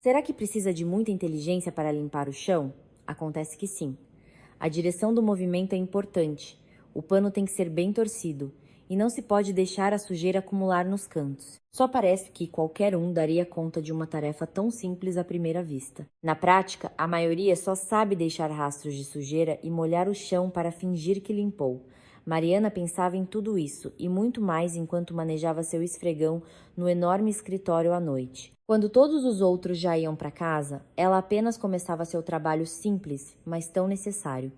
Será que precisa de muita inteligência para limpar o chão? Acontece que sim. A direção do movimento é importante. O pano tem que ser bem torcido e não se pode deixar a sujeira acumular nos cantos. Só parece que qualquer um daria conta de uma tarefa tão simples à primeira vista. Na prática, a maioria só sabe deixar rastros de sujeira e molhar o chão para fingir que limpou. Mariana pensava em tudo isso e muito mais enquanto manejava seu esfregão no enorme escritório à noite. Quando todos os outros já iam para casa, ela apenas começava seu trabalho simples, mas tão necessário.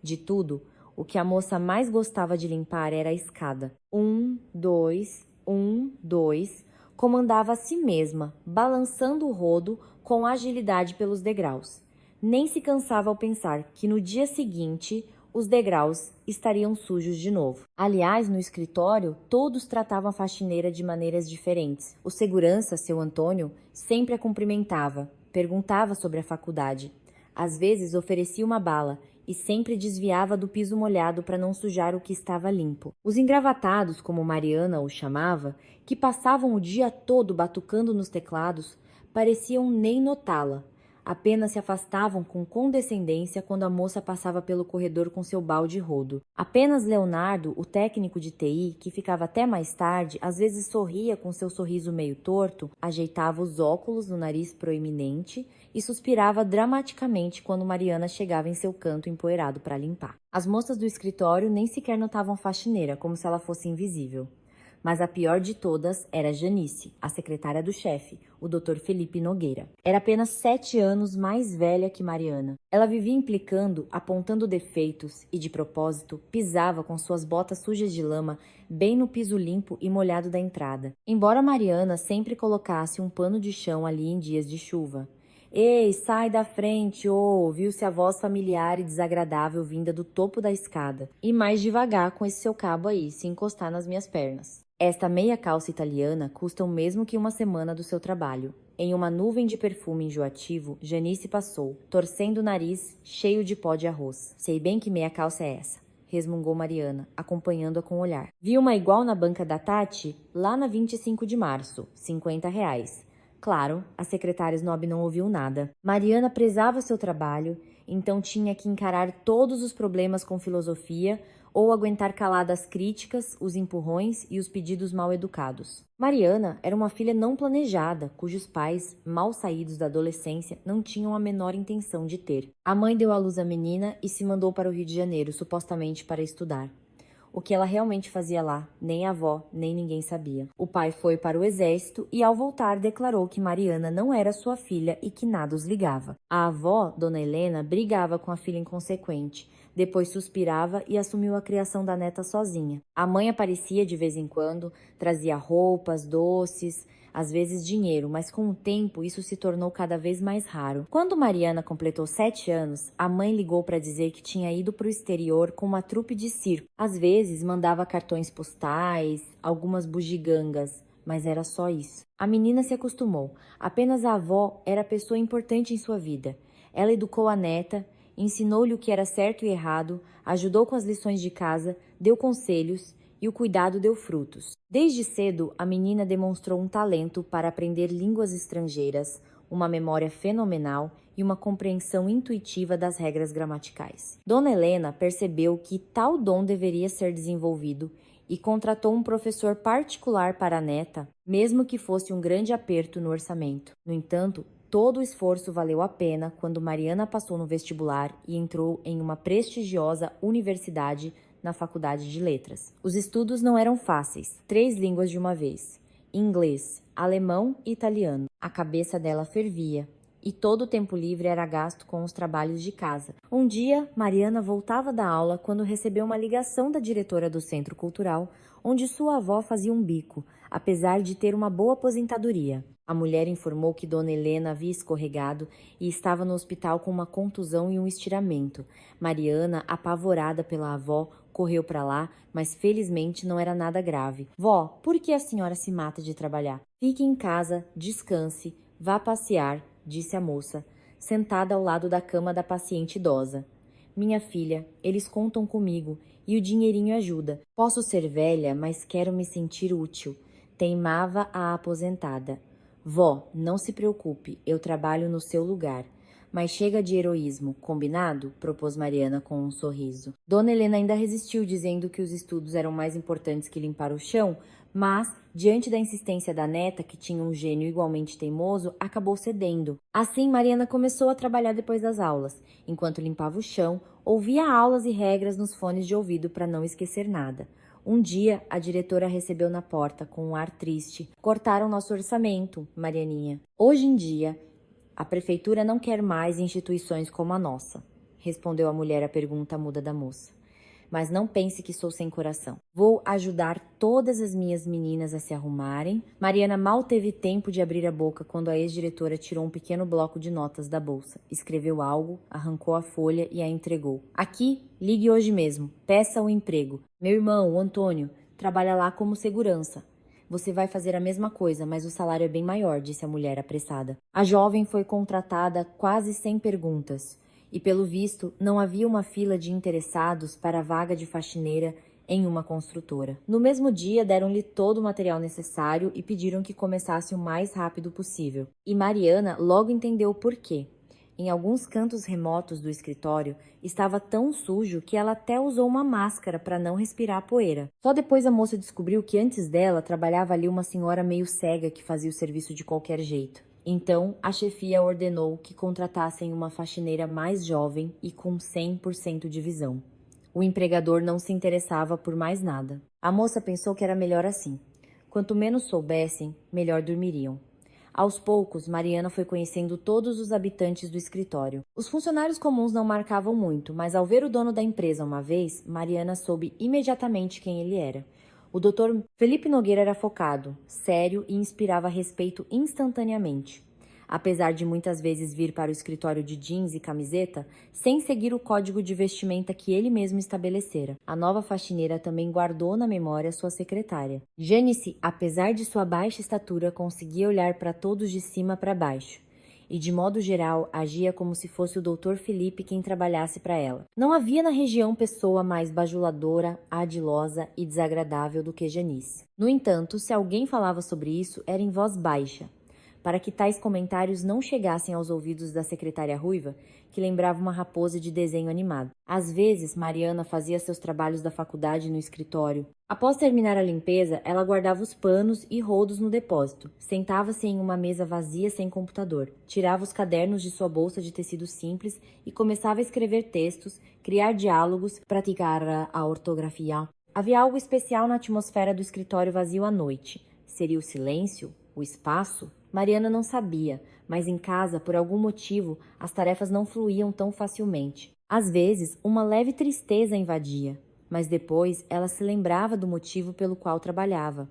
De tudo, o que a moça mais gostava de limpar era a escada. 1, 2, 1, 2, comandava a si mesma, balançando o rodo com agilidade pelos degraus. Nem se cansava ao pensar que no dia seguinte os degraus estariam sujos de novo. Aliás, no escritório, todos tratavam a faxineira de maneiras diferentes. O segurança, seu Antônio, sempre a cumprimentava, perguntava sobre a faculdade. Às vezes oferecia uma bala e sempre desviava do piso molhado para não sujar o que estava limpo. Os engravatados, como Mariana os chamava, que passavam o dia todo batucando nos teclados, pareciam nem notá-la. Apenas se afastavam com condescendência quando a moça passava pelo corredor com seu balde rodo. Apenas Leonardo, o técnico de TI, que ficava até mais tarde, às vezes sorria com seu sorriso meio torto, ajeitava os óculos no nariz proeminente e suspirava dramaticamente quando Mariana chegava em seu canto empoeirado para limpar. As moças do escritório nem sequer notavam a faxineira, como se ela fosse invisível. Mas a pior de todas era Janice, a secretária do chefe, o Dr. Felipe Nogueira. Era apenas 7 anos mais velha que Mariana. Ela vivia implicando, apontando defeitos e, de propósito, pisava com suas botas sujas de lama bem no piso limpo e molhado da entrada. Embora Mariana sempre colocasse um pano de chão ali em dias de chuva. Ei, sai da frente, ouviu-se a voz familiar e desagradável vinda do topo da escada. E mais devagar com esse seu cabo aí, se encostar nas minhas pernas. Esta meia calça italiana custa o mesmo que uma semana do seu trabalho. Em uma nuvem de perfume enjoativo, Janice passou, torcendo o nariz, cheio de pó de arroz. Sei bem que meia calça é essa, resmungou Mariana, acompanhando-a com o olhar. Vi uma igual na banca da Tati, lá na 25 de março, R$ 50. Claro, a secretária Snob não ouviu nada. Mariana prezava seu trabalho, então tinha que encarar todos os problemas com filosofia ou aguentar calada as críticas, os empurrões e os pedidos mal educados. Mariana era uma filha não planejada, cujos pais, mal saídos da adolescência, não tinham a menor intenção de ter. A mãe deu à luz a menina e se mandou para o Rio de Janeiro, supostamente para estudar. O que ela realmente fazia lá, nem a avó, nem ninguém sabia. O pai foi para o exército e, ao voltar, declarou que Mariana não era sua filha e que nada os ligava. A avó, Dona Helena, brigava com a filha inconsequente. Depois suspirava e assumiu a criação da neta sozinha. A mãe aparecia de vez em quando, trazia roupas, doces, às vezes dinheiro, mas com o tempo isso se tornou cada vez mais raro. Quando Mariana completou 7 anos, a mãe ligou para dizer que tinha ido para o exterior com uma trupe de circo. Às vezes mandava cartões postais, algumas bugigangas, mas era só isso. A menina se acostumou. Apenas a avó era pessoa importante em sua vida. Ela educou a neta, ensinou-lhe o que era certo e errado, ajudou com as lições de casa, deu conselhos e o cuidado deu frutos. Desde cedo, a menina demonstrou um talento para aprender línguas estrangeiras, uma memória fenomenal e uma compreensão intuitiva das regras gramaticais. Dona Helena percebeu que tal dom deveria ser desenvolvido e contratou um professor particular para a neta, mesmo que fosse um grande aperto no orçamento. No entanto, todo o esforço valeu a pena quando Mariana passou no vestibular e entrou em uma prestigiosa universidade na Faculdade de Letras. Os estudos não eram fáceis, 3 línguas de uma vez: inglês, alemão e italiano. A cabeça dela fervia e todo o tempo livre era gasto com os trabalhos de casa. Um dia, Mariana voltava da aula quando recebeu uma ligação da diretora do Centro Cultural, onde sua avó fazia um bico, apesar de ter uma boa aposentadoria. A mulher informou que Dona Helena havia escorregado e estava no hospital com uma contusão e um estiramento. Mariana, apavorada pela avó, correu para lá, mas felizmente não era nada grave. Vó, por que a senhora se mata de trabalhar? Fique em casa, descanse, vá passear, disse a moça, sentada ao lado da cama da paciente idosa. Minha filha, eles contam comigo e o dinheirinho ajuda. Posso ser velha, mas quero me sentir útil, teimava a aposentada. Vó, não se preocupe, eu trabalho no seu lugar. Mas chega de heroísmo, combinado? Propôs Mariana com um sorriso. Dona Helena ainda resistiu, dizendo que os estudos eram mais importantes que limpar o chão, mas, diante da insistência da neta, que tinha um gênio igualmente teimoso, acabou cedendo. Assim, Mariana começou a trabalhar depois das aulas. Enquanto limpava o chão, ouvia aulas e regras nos fones de ouvido para não esquecer nada. Um dia, a diretora recebeu na porta com um ar triste. Cortaram nosso orçamento, Marianinha. Hoje em dia, a prefeitura não quer mais instituições como a nossa, respondeu a mulher à pergunta muda da moça. Mas não pense que sou sem coração. Vou ajudar todas as minhas meninas a se arrumarem. Mariana mal teve tempo de abrir a boca quando a ex-diretora tirou um pequeno bloco de notas da bolsa. Escreveu algo, arrancou a folha e a entregou. Aqui, ligue hoje mesmo. Peça o emprego. Meu irmão, o Antônio, trabalha lá como segurança. Você vai fazer a mesma coisa, mas o salário é bem maior, disse a mulher apressada. A jovem foi contratada quase sem perguntas. E, pelo visto, não havia uma fila de interessados para a vaga de faxineira em uma construtora. No mesmo dia, deram-lhe todo o material necessário e pediram que começasse o mais rápido possível. E Mariana logo entendeu o porquê. Em alguns cantos remotos do escritório, estava tão sujo que ela até usou uma máscara para não respirar a poeira. Só depois a moça descobriu que antes dela trabalhava ali uma senhora meio cega que fazia o serviço de qualquer jeito. Então, a chefia ordenou que contratassem uma faxineira mais jovem e com 100% de visão. O empregador não se interessava por mais nada. A moça pensou que era melhor assim. Quanto menos soubessem, melhor dormiriam. Aos poucos, Mariana foi conhecendo todos os habitantes do escritório. Os funcionários comuns não marcavam muito, mas ao ver o dono da empresa uma vez, Mariana soube imediatamente quem ele era. O Dr. Felipe Nogueira era focado, sério e inspirava respeito instantaneamente. Apesar de muitas vezes vir para o escritório de jeans e camiseta, sem seguir o código de vestimenta que ele mesmo estabelecera, a nova faxineira também guardou na memória sua secretária. Janice, apesar de sua baixa estatura, conseguia olhar para todos de cima para baixo. E, de modo geral, agia como se fosse o Dr. Felipe quem trabalhasse para ela. Não havia na região pessoa mais bajuladora, ardilosa e desagradável do que Janice. No entanto, se alguém falava sobre isso, era em voz baixa, para que tais comentários não chegassem aos ouvidos da secretária ruiva, que lembrava uma raposa de desenho animado. Às vezes, Mariana fazia seus trabalhos da faculdade no escritório. Após terminar a limpeza, ela guardava os panos e rodos no depósito. Sentava-se em uma mesa vazia sem computador. Tirava os cadernos de sua bolsa de tecido simples e começava a escrever textos, criar diálogos, praticar a ortografia. Havia algo especial na atmosfera do escritório vazio à noite. Seria o silêncio? O espaço? Mariana não sabia, mas em casa, por algum motivo, as tarefas não fluíam tão facilmente. Às vezes, uma leve tristeza invadia, mas depois ela se lembrava do motivo pelo qual trabalhava.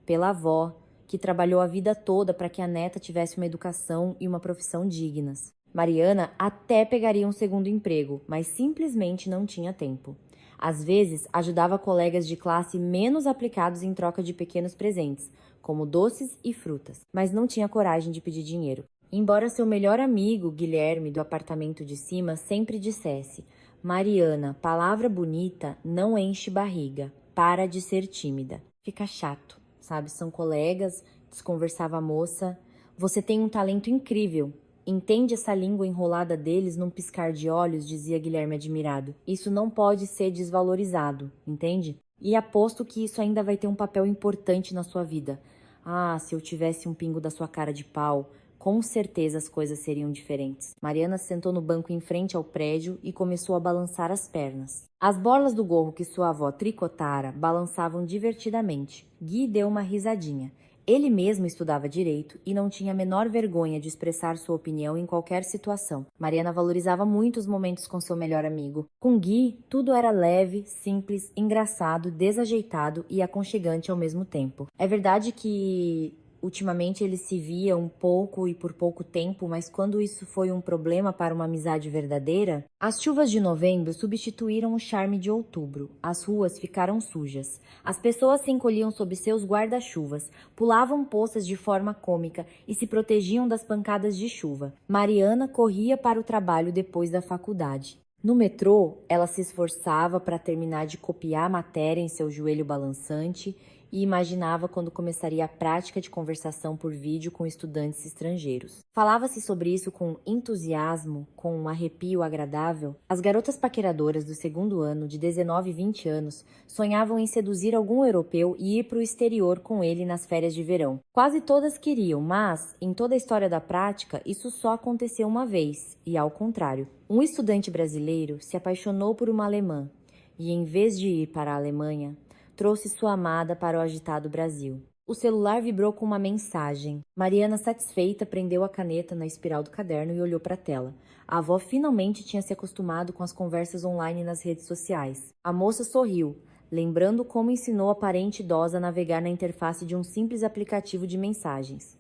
Pela avó, que trabalhou a vida toda para que a neta tivesse uma educação e uma profissão dignas. Mariana até pegaria um segundo emprego, mas simplesmente não tinha tempo. Às vezes, ajudava colegas de classe menos aplicados em troca de pequenos presentes, como doces e frutas, mas não tinha coragem de pedir dinheiro. Embora seu melhor amigo, Guilherme, do apartamento de cima, sempre dissesse: Mariana, palavra bonita não enche barriga, para de ser tímida. Fica chato, sabe? São colegas, desconversava a moça. Você tem um talento incrível. Entende essa língua enrolada deles num piscar de olhos, dizia Guilherme admirado. Isso não pode ser desvalorizado, entende? E aposto que isso ainda vai ter um papel importante na sua vida. Ah, se eu tivesse um pingo da sua cara de pau, com certeza as coisas seriam diferentes. Mariana se sentou no banco em frente ao prédio e começou a balançar as pernas. As borlas do gorro que sua avó tricotara balançavam divertidamente. Gui deu uma risadinha. Ele mesmo estudava direito e não tinha a menor vergonha de expressar sua opinião em qualquer situação. Mariana valorizava muito os momentos com seu melhor amigo. Com Gui, tudo era leve, simples, engraçado, desajeitado e aconchegante ao mesmo tempo. É verdade que ultimamente eles se viam um pouco e por pouco tempo, mas quando isso foi um problema para uma amizade verdadeira, as chuvas de novembro substituíram o charme de outubro. As ruas ficaram sujas. As pessoas se encolhiam sob seus guarda-chuvas, pulavam poças de forma cômica e se protegiam das pancadas de chuva. Mariana corria para o trabalho depois da faculdade. No metrô, ela se esforçava para terminar de copiar a matéria em seu joelho balançante e imaginava quando começaria a prática de conversação por vídeo com estudantes estrangeiros. Falava-se sobre isso com entusiasmo, com um arrepio agradável. As garotas paqueradoras do segundo ano, de 19 e 20 anos, sonhavam em seduzir algum europeu e ir para o exterior com ele nas férias de verão. Quase todas queriam, mas, em toda a história da prática, isso só aconteceu uma vez, e ao contrário. Um estudante brasileiro se apaixonou por uma alemã e, em vez de ir para a Alemanha, trouxe sua amada para o agitado Brasil. O celular vibrou com uma mensagem. Mariana, satisfeita, prendeu a caneta na espiral do caderno e olhou para a tela. A avó finalmente tinha se acostumado com as conversas online nas redes sociais. A moça sorriu, lembrando como ensinou a parente idosa a navegar na interface de um simples aplicativo de mensagens.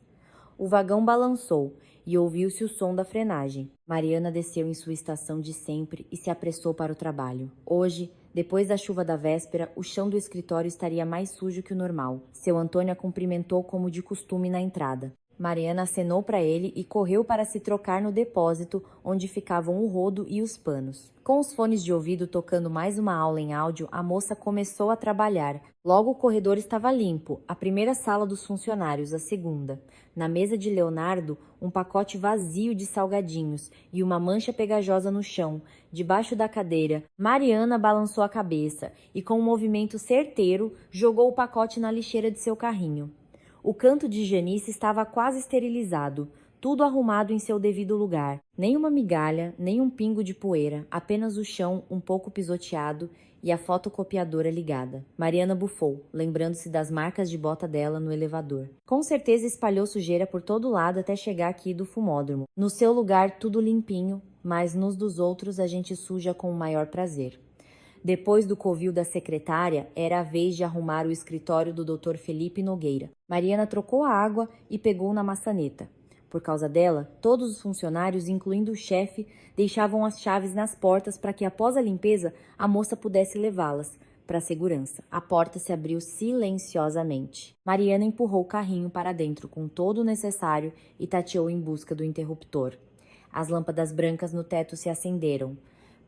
O vagão balançou e ouviu-se o som da frenagem. Mariana desceu em sua estação de sempre e se apressou para o trabalho. Hoje, depois da chuva da véspera, o chão do escritório estaria mais sujo que o normal. Seu Antônio a cumprimentou como de costume na entrada. Mariana acenou para ele e correu para se trocar no depósito, onde ficavam o rodo e os panos. Com os fones de ouvido tocando mais uma aula em áudio, a moça começou a trabalhar. Logo o corredor estava limpo, a primeira sala dos funcionários, a segunda. Na mesa de Leonardo, um pacote vazio de salgadinhos e uma mancha pegajosa no chão. Debaixo da cadeira, Mariana balançou a cabeça e, com um movimento certeiro, jogou o pacote na lixeira de seu carrinho. O canto de Janice estava quase esterilizado, tudo arrumado em seu devido lugar. Nem uma migalha, nem um pingo de poeira, apenas o chão um pouco pisoteado e a fotocopiadora ligada. Mariana bufou, lembrando-se das marcas de bota dela no elevador. Com certeza espalhou sujeira por todo lado até chegar aqui do fumódromo. No seu lugar, tudo limpinho, mas nos dos outros a gente suja com o maior prazer. Depois do covil da secretária, era a vez de arrumar o escritório do Dr. Felipe Nogueira. Mariana trocou a água e pegou na maçaneta. Por causa dela, todos os funcionários, incluindo o chefe, deixavam as chaves nas portas para que, após a limpeza, a moça pudesse levá-las para a segurança. A porta se abriu silenciosamente. Mariana empurrou o carrinho para dentro com todo o necessário e tateou em busca do interruptor. As lâmpadas brancas no teto se acenderam.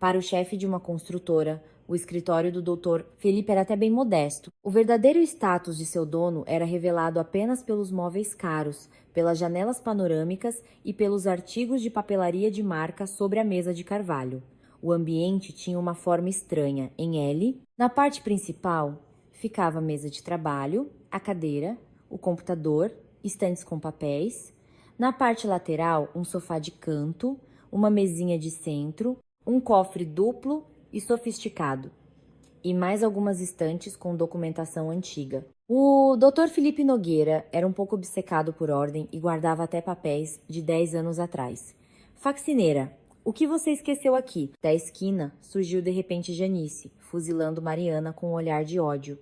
Para o chefe de uma construtora, o escritório do Dr. Felipe era até bem modesto. O verdadeiro status de seu dono era revelado apenas pelos móveis caros, pelas janelas panorâmicas e pelos artigos de papelaria de marca sobre a mesa de carvalho. O ambiente tinha uma forma estranha, em L. Na parte principal, ficava a mesa de trabalho, a cadeira, o computador, estantes com papéis. Na parte lateral, um sofá de canto, uma mesinha de centro, um cofre duplo e sofisticado, e mais algumas estantes com documentação antiga. O Dr. Felipe Nogueira era um pouco obcecado por ordem e guardava até papéis de 10 anos atrás. Faxineira, o que você esqueceu aqui? Da esquina surgiu de repente Janice, fuzilando Mariana com um olhar de ódio.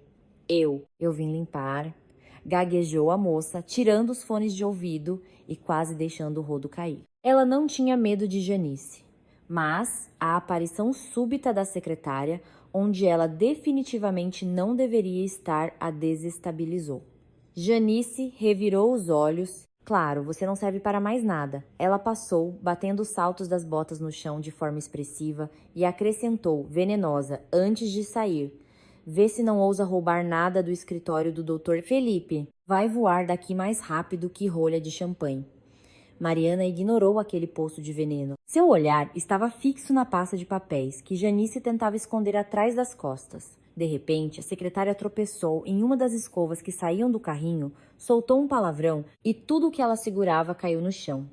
Eu vim limpar, gaguejou a moça, tirando os fones de ouvido e quase deixando o rodo cair. Ela não tinha medo de Janice. Mas a aparição súbita da secretária, onde ela definitivamente não deveria estar, a desestabilizou. Janice revirou os olhos. Claro, você não serve para mais nada. Ela passou, batendo os saltos das botas no chão de forma expressiva e acrescentou, venenosa, antes de sair. Vê se não ousa roubar nada do escritório do Dr. Felipe. Vai voar daqui mais rápido que rolha de champanhe. Mariana ignorou aquele poço de veneno. Seu olhar estava fixo na pasta de papéis, que Janice tentava esconder atrás das costas. De repente, a secretária tropeçou em uma das escovas que saíam do carrinho, soltou um palavrão e tudo o que ela segurava caiu no chão.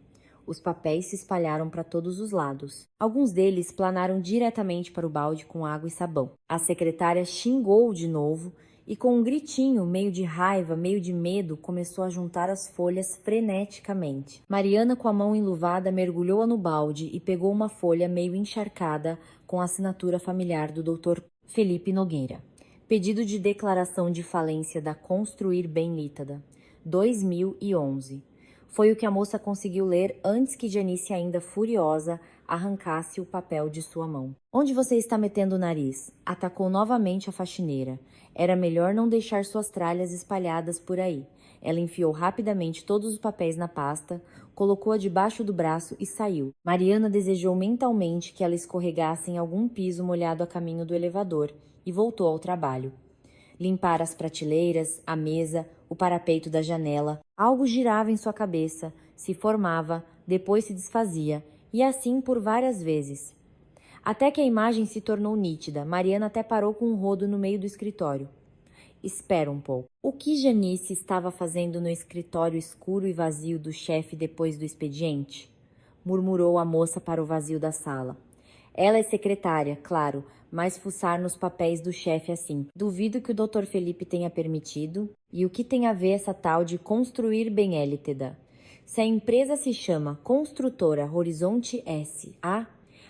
Os papéis se espalharam para todos os lados. Alguns deles planaram diretamente para o balde com água e sabão. A secretária xingou de novo e, com um gritinho, meio de raiva, meio de medo, começou a juntar as folhas freneticamente. Mariana, com a mão enluvada, mergulhou-a no balde e pegou uma folha meio encharcada com a assinatura familiar do Dr. Felipe Nogueira. Pedido de declaração de falência da Construir Bem Limitada, 2011. Foi o que a moça conseguiu ler antes que Janice, ainda furiosa, arrancasse o papel de sua mão. Onde você está metendo o nariz? Atacou novamente a faxineira. Era melhor não deixar suas tralhas espalhadas por aí. Ela enfiou rapidamente todos os papéis na pasta, colocou-a debaixo do braço e saiu. Mariana desejou mentalmente que ela escorregasse em algum piso molhado a caminho do elevador e voltou ao trabalho. limpar as prateleiras, a mesa, o parapeito da janela. Algo girava em sua cabeça, se formava, depois se desfazia, e assim por várias vezes. Até que a imagem se tornou nítida, Mariana até parou com um rodo no meio do escritório. Espera um pouco. O que Janice estava fazendo no escritório escuro e vazio do chefe depois do expediente? Murmurou a moça para o vazio da sala. Ela é secretária, claro, mas fuçar nos papéis do chefe assim. Duvido que o Dr. Felipe tenha permitido. E o que tem a ver essa tal de construir bem Éliteda? Se a empresa se chama Construtora Horizonte S.A.,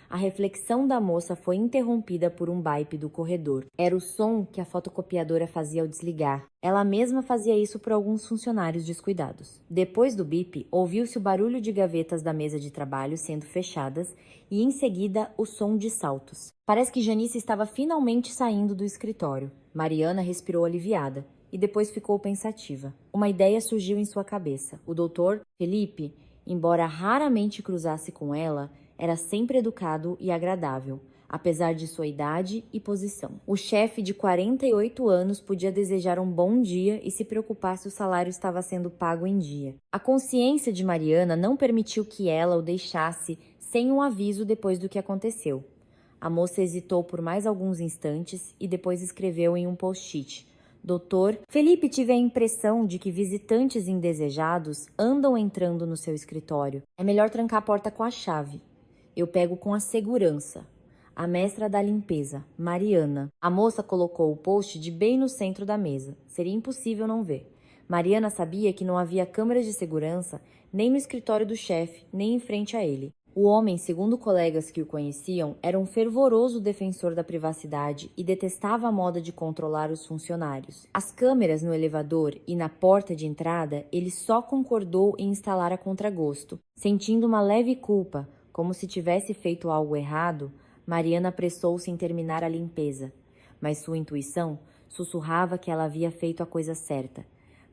a reflexão da moça foi interrompida por um bip do corredor. Era o som que a fotocopiadora fazia ao desligar. Ela mesma fazia isso por alguns funcionários descuidados. Depois do bip, ouviu-se o barulho de gavetas da mesa de trabalho sendo fechadas e, em seguida, o som de saltos. Parece que Janice estava finalmente saindo do escritório. Mariana respirou aliviada e depois ficou pensativa. Uma ideia surgiu em sua cabeça. O doutor Felipe, embora raramente cruzasse com ela, era sempre educado e agradável, apesar de sua idade e posição. O chefe de 48 anos podia desejar um bom dia e se preocupar se o salário estava sendo pago em dia. A consciência de Mariana não permitiu que ela o deixasse sem um aviso depois do que aconteceu. A moça hesitou por mais alguns instantes e depois escreveu em um post-it: Doutor, Felipe, tive a impressão de que visitantes indesejados andam entrando no seu escritório. É melhor trancar a porta com a chave. Eu pego com a segurança. A mestra da limpeza, Mariana. A moça colocou o post-it bem no centro da mesa. Seria impossível não ver. Mariana sabia que não havia câmeras de segurança nem no escritório do chefe, nem em frente a ele. O homem, segundo colegas que o conheciam, era um fervoroso defensor da privacidade e detestava a moda de controlar os funcionários. As câmeras no elevador e na porta de entrada ele só concordou em instalar a contragosto. Sentindo uma leve culpa, como se tivesse feito algo errado, Mariana apressou-se em terminar a limpeza, mas sua intuição sussurrava que ela havia feito a coisa certa.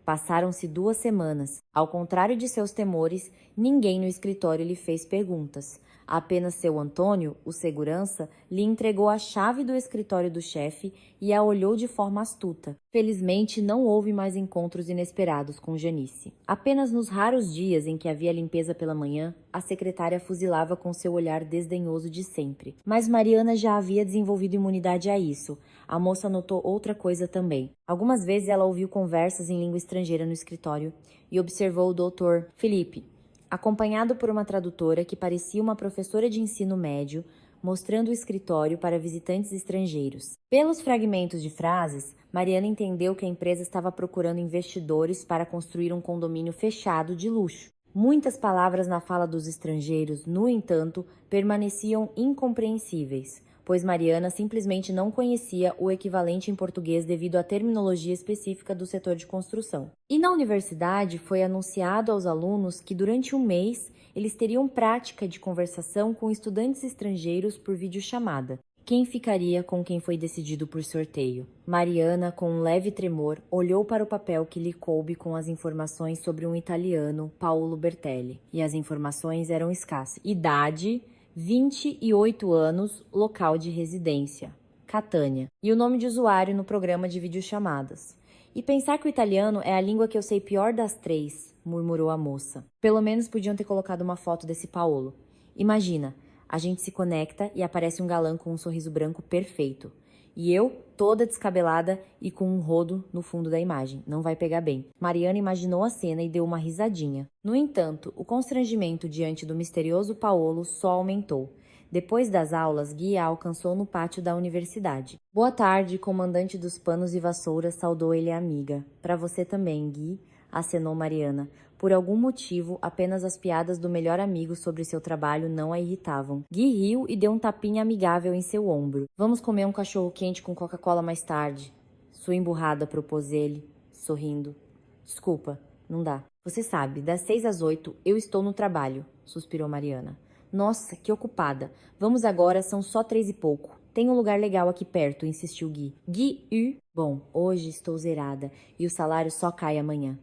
Passaram-se 2 semanas. Ao contrário de seus temores, ninguém no escritório lhe fez perguntas. Apenas seu Antônio, o segurança, lhe entregou a chave do escritório do chefe e a olhou de forma astuta. Felizmente, não houve mais encontros inesperados com Janice. Apenas nos raros dias em que havia limpeza pela manhã, a secretária fuzilava com seu olhar desdenhoso de sempre. Mas Mariana já havia desenvolvido imunidade a isso. A moça notou outra coisa também. Algumas vezes ela ouviu conversas em língua estrangeira no escritório e observou o Dr. Felipe, acompanhado por uma tradutora que parecia uma professora de ensino médio, mostrando o escritório para visitantes estrangeiros. Pelos fragmentos de frases, Mariana entendeu que a empresa estava procurando investidores para construir um condomínio fechado de luxo. Muitas palavras na fala dos estrangeiros, no entanto, permaneciam incompreensíveis, pois Mariana simplesmente não conhecia o equivalente em português devido à terminologia específica do setor de construção. E na universidade foi anunciado aos alunos que durante um mês eles teriam prática de conversação com estudantes estrangeiros por videochamada. Quem ficaria com quem foi decidido por sorteio? Mariana, com um leve tremor, olhou para o papel que lhe coube com as informações sobre um italiano, Paolo Bertelli. E as informações eram escassas. Idade: 28 anos, local de residência, Catânia. E o nome de usuário no programa de videochamadas. E pensar que o italiano é a língua que eu sei pior das 3, murmurou a moça. Pelo menos podiam ter colocado uma foto desse Paolo. Imagina, a gente se conecta e aparece um galã com um sorriso branco perfeito. E eu, toda descabelada e com um rodo no fundo da imagem. Não vai pegar bem. Mariana imaginou a cena e deu uma risadinha. No entanto, o constrangimento diante do misterioso Paolo só aumentou. Depois das aulas, Gui a alcançou no pátio da universidade. Boa tarde, comandante dos panos e vassouras, saudou ele a amiga. Para você também, Gui, acenou Mariana. Por algum motivo, apenas as piadas do melhor amigo sobre seu trabalho não a irritavam. Gui riu e deu um tapinha amigável em seu ombro. Vamos comer um cachorro-quente com Coca-Cola mais tarde. Sua emburrada, propôs ele, sorrindo. Desculpa, não dá. Você sabe, das 6 às 8 eu estou no trabalho, suspirou Mariana. Nossa, que ocupada. Vamos agora, são só 3 e pouco. Tem um lugar legal aqui perto, insistiu Gui. Gui, bom, hoje estou zerada e o salário só cai amanhã.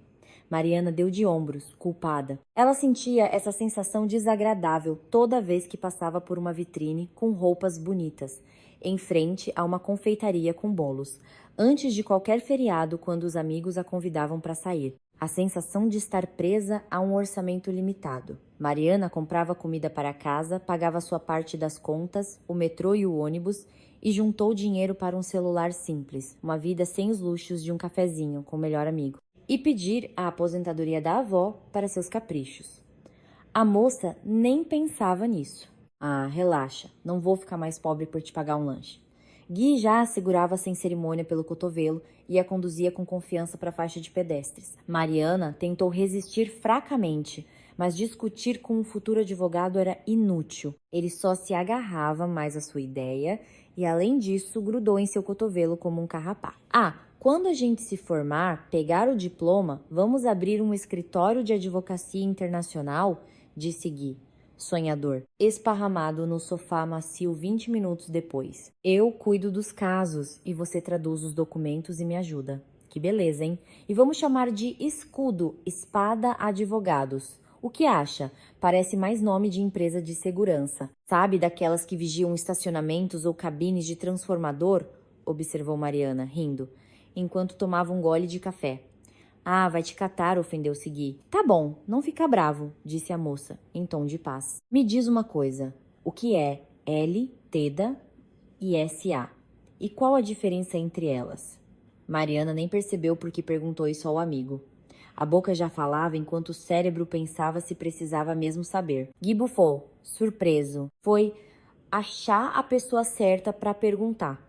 Mariana deu de ombros, culpada. Ela sentia essa sensação desagradável toda vez que passava por uma vitrine com roupas bonitas. em frente a uma confeitaria com bolos, antes de qualquer feriado quando os amigos a convidavam para sair. A sensação de estar presa a um orçamento limitado. Mariana comprava comida para casa, pagava sua parte das contas, o metrô e o ônibus e juntou dinheiro para um celular simples, uma vida sem os luxos de um cafezinho com o melhor amigo. E pedir a aposentadoria da avó para seus caprichos. A moça nem pensava nisso. Ah, relaxa, não vou ficar mais pobre por te pagar um lanche. Gui já a segurava sem cerimônia pelo cotovelo e a conduzia com confiança para a faixa de pedestres. Mariana tentou resistir fracamente, mas discutir com o futuro advogado era inútil. Ele só se agarrava mais à sua ideia e, além disso, grudou em seu cotovelo como um carrapato. Ah, quando a gente se formar, pegar o diploma, vamos abrir um escritório de advocacia internacional, disse Gui, sonhador, esparramado no sofá macio 20 minutos depois. Eu cuido dos casos e você traduz os documentos e me ajuda. Que beleza, hein? E vamos chamar de Escudo Espada Advogados. O que acha? Parece mais nome de empresa de segurança. Sabe daquelas que vigiam estacionamentos ou cabines de transformador? Observou Mariana, rindo, enquanto tomava um gole de café. Ah, vai te catar, ofendeu-se Gui. Tá bom, não fica bravo, disse a moça, em tom de paz. Me diz uma coisa, o que é L, TEDA e SA? E qual a diferença entre elas? Mariana nem percebeu porque perguntou isso ao amigo. A boca já falava enquanto o cérebro pensava se precisava mesmo saber. Gui bufou, surpreso. Foi achar a pessoa certa para perguntar.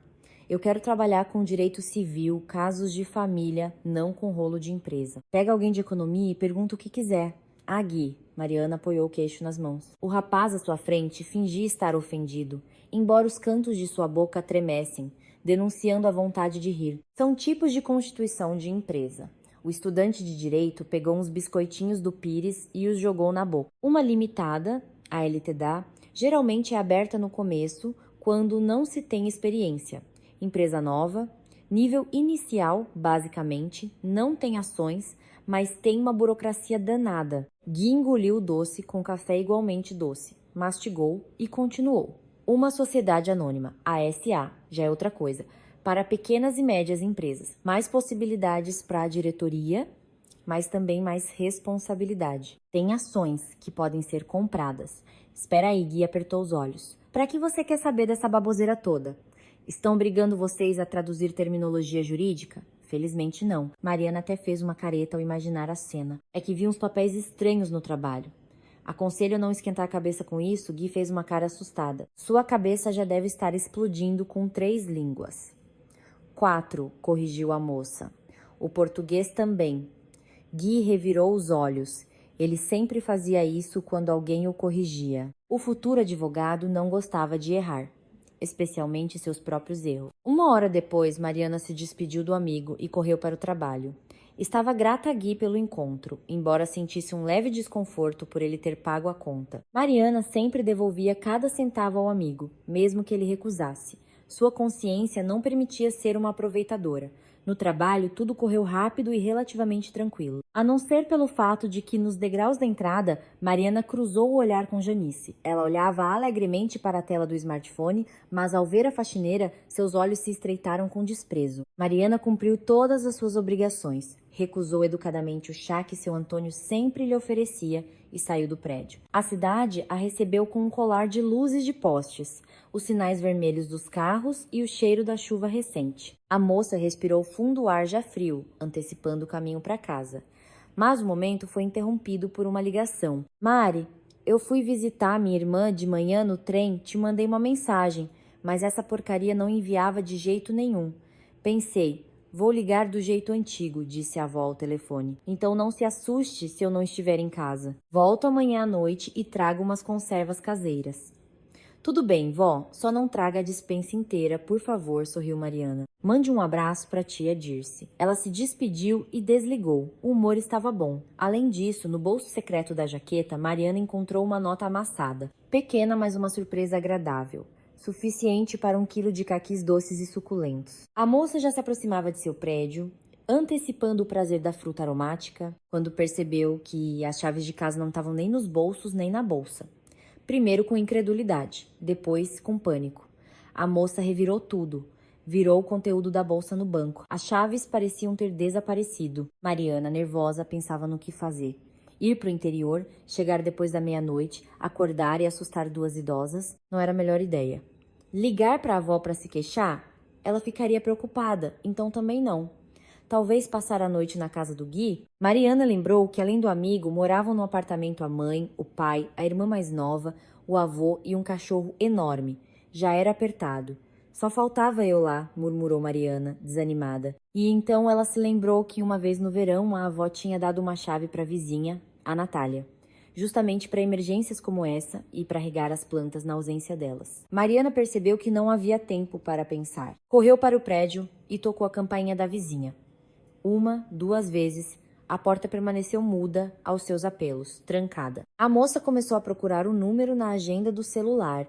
Eu quero trabalhar com direito civil, casos de família, não com rolo de empresa. Pega alguém de economia e pergunta o que quiser. Ah, Gui, Mariana apoiou o queixo nas mãos. O rapaz à sua frente fingia estar ofendido, embora os cantos de sua boca tremessem, denunciando a vontade de rir. São tipos de constituição de empresa. O estudante de direito pegou uns biscoitinhos do Pires e os jogou na boca. Uma limitada, a LTDA, geralmente é aberta no começo, quando não se tem experiência. Empresa nova, nível inicial, basicamente, não tem ações, mas tem uma burocracia danada. Gui engoliu o doce com café igualmente doce, mastigou e continuou. Uma sociedade anônima, a SA, já é outra coisa, para pequenas e médias empresas. Mais possibilidades para a diretoria, mas também mais responsabilidade. Tem ações que podem ser compradas. Espera aí, Gui apertou os olhos. Para que você quer saber dessa baboseira toda? Estão brigando vocês a traduzir terminologia jurídica? Felizmente não. Mariana até fez uma careta ao imaginar a cena. É que vi uns papéis estranhos no trabalho. Aconselho não esquentar a cabeça com isso, Gui fez uma cara assustada. Sua cabeça já deve estar explodindo com 3 línguas. 4, corrigiu a moça. O português também. Gui revirou os olhos. Ele sempre fazia isso quando alguém o corrigia. O futuro advogado não gostava de errar, especialmente seus próprios erros. Uma hora depois, Mariana se despediu do amigo e correu para o trabalho. Estava grata a Gui pelo encontro, embora sentisse um leve desconforto por ele ter pago a conta. Mariana sempre devolvia cada centavo ao amigo, mesmo que ele recusasse. Sua consciência não permitia ser uma aproveitadora. No trabalho, tudo correu rápido e relativamente tranquilo. A não ser pelo fato de que, nos degraus da entrada, Mariana cruzou o olhar com Janice. Ela olhava alegremente para a tela do smartphone, mas ao ver a faxineira, seus olhos se estreitaram com desprezo. Mariana cumpriu todas as suas obrigações. Recusou educadamente o chá que seu Antônio sempre lhe oferecia e saiu do prédio. A cidade a recebeu com um colar de luzes de postes, os sinais vermelhos dos carros e o cheiro da chuva recente. A moça respirou fundo ar já frio, antecipando o caminho para casa. Mas o momento foi interrompido por uma ligação. Mari, eu fui visitar minha irmã de manhã no trem, te mandei uma mensagem, mas essa porcaria não enviava de jeito nenhum. Pensei, vou ligar do jeito antigo, disse a avó ao telefone. Então não se assuste se eu não estiver em casa. Volto amanhã à noite e trago umas conservas caseiras. Tudo bem, vó, só não traga a despensa inteira, por favor, sorriu Mariana. Mande um abraço para a tia Dirce. Ela se despediu e desligou. O humor estava bom. Além disso, no bolso secreto da jaqueta, Mariana encontrou uma nota amassada. Pequena, mas uma surpresa agradável. Suficiente para 1 quilo de caquis doces e suculentos. A moça já se aproximava de seu prédio, antecipando o prazer da fruta aromática, quando percebeu que as chaves de casa não estavam nem nos bolsos nem na bolsa. Primeiro com incredulidade, depois com pânico. A moça revirou tudo. Virou o conteúdo da bolsa no banco. As chaves pareciam ter desaparecido. Mariana, nervosa, pensava no que fazer. Ir para o interior, chegar depois da meia-noite, acordar e assustar duas idosas, não era a melhor ideia. Ligar para a avó para se queixar? Ela ficaria preocupada, então também não. Talvez passar a noite na casa do Gui? Mariana lembrou que, além do amigo, moravam no apartamento a mãe, o pai, a irmã mais nova, o avô e um cachorro enorme. Já era apertado. Só faltava eu lá, murmurou Mariana, desanimada. E então ela se lembrou que uma vez no verão a avó tinha dado uma chave para a vizinha, a Natália, justamente para emergências como essa e para regar as plantas na ausência delas. Mariana percebeu que não havia tempo para pensar. Correu para o prédio e tocou a campainha da vizinha. Uma, duas vezes, a porta permaneceu muda aos seus apelos, trancada. A moça começou a procurar o número na agenda do celular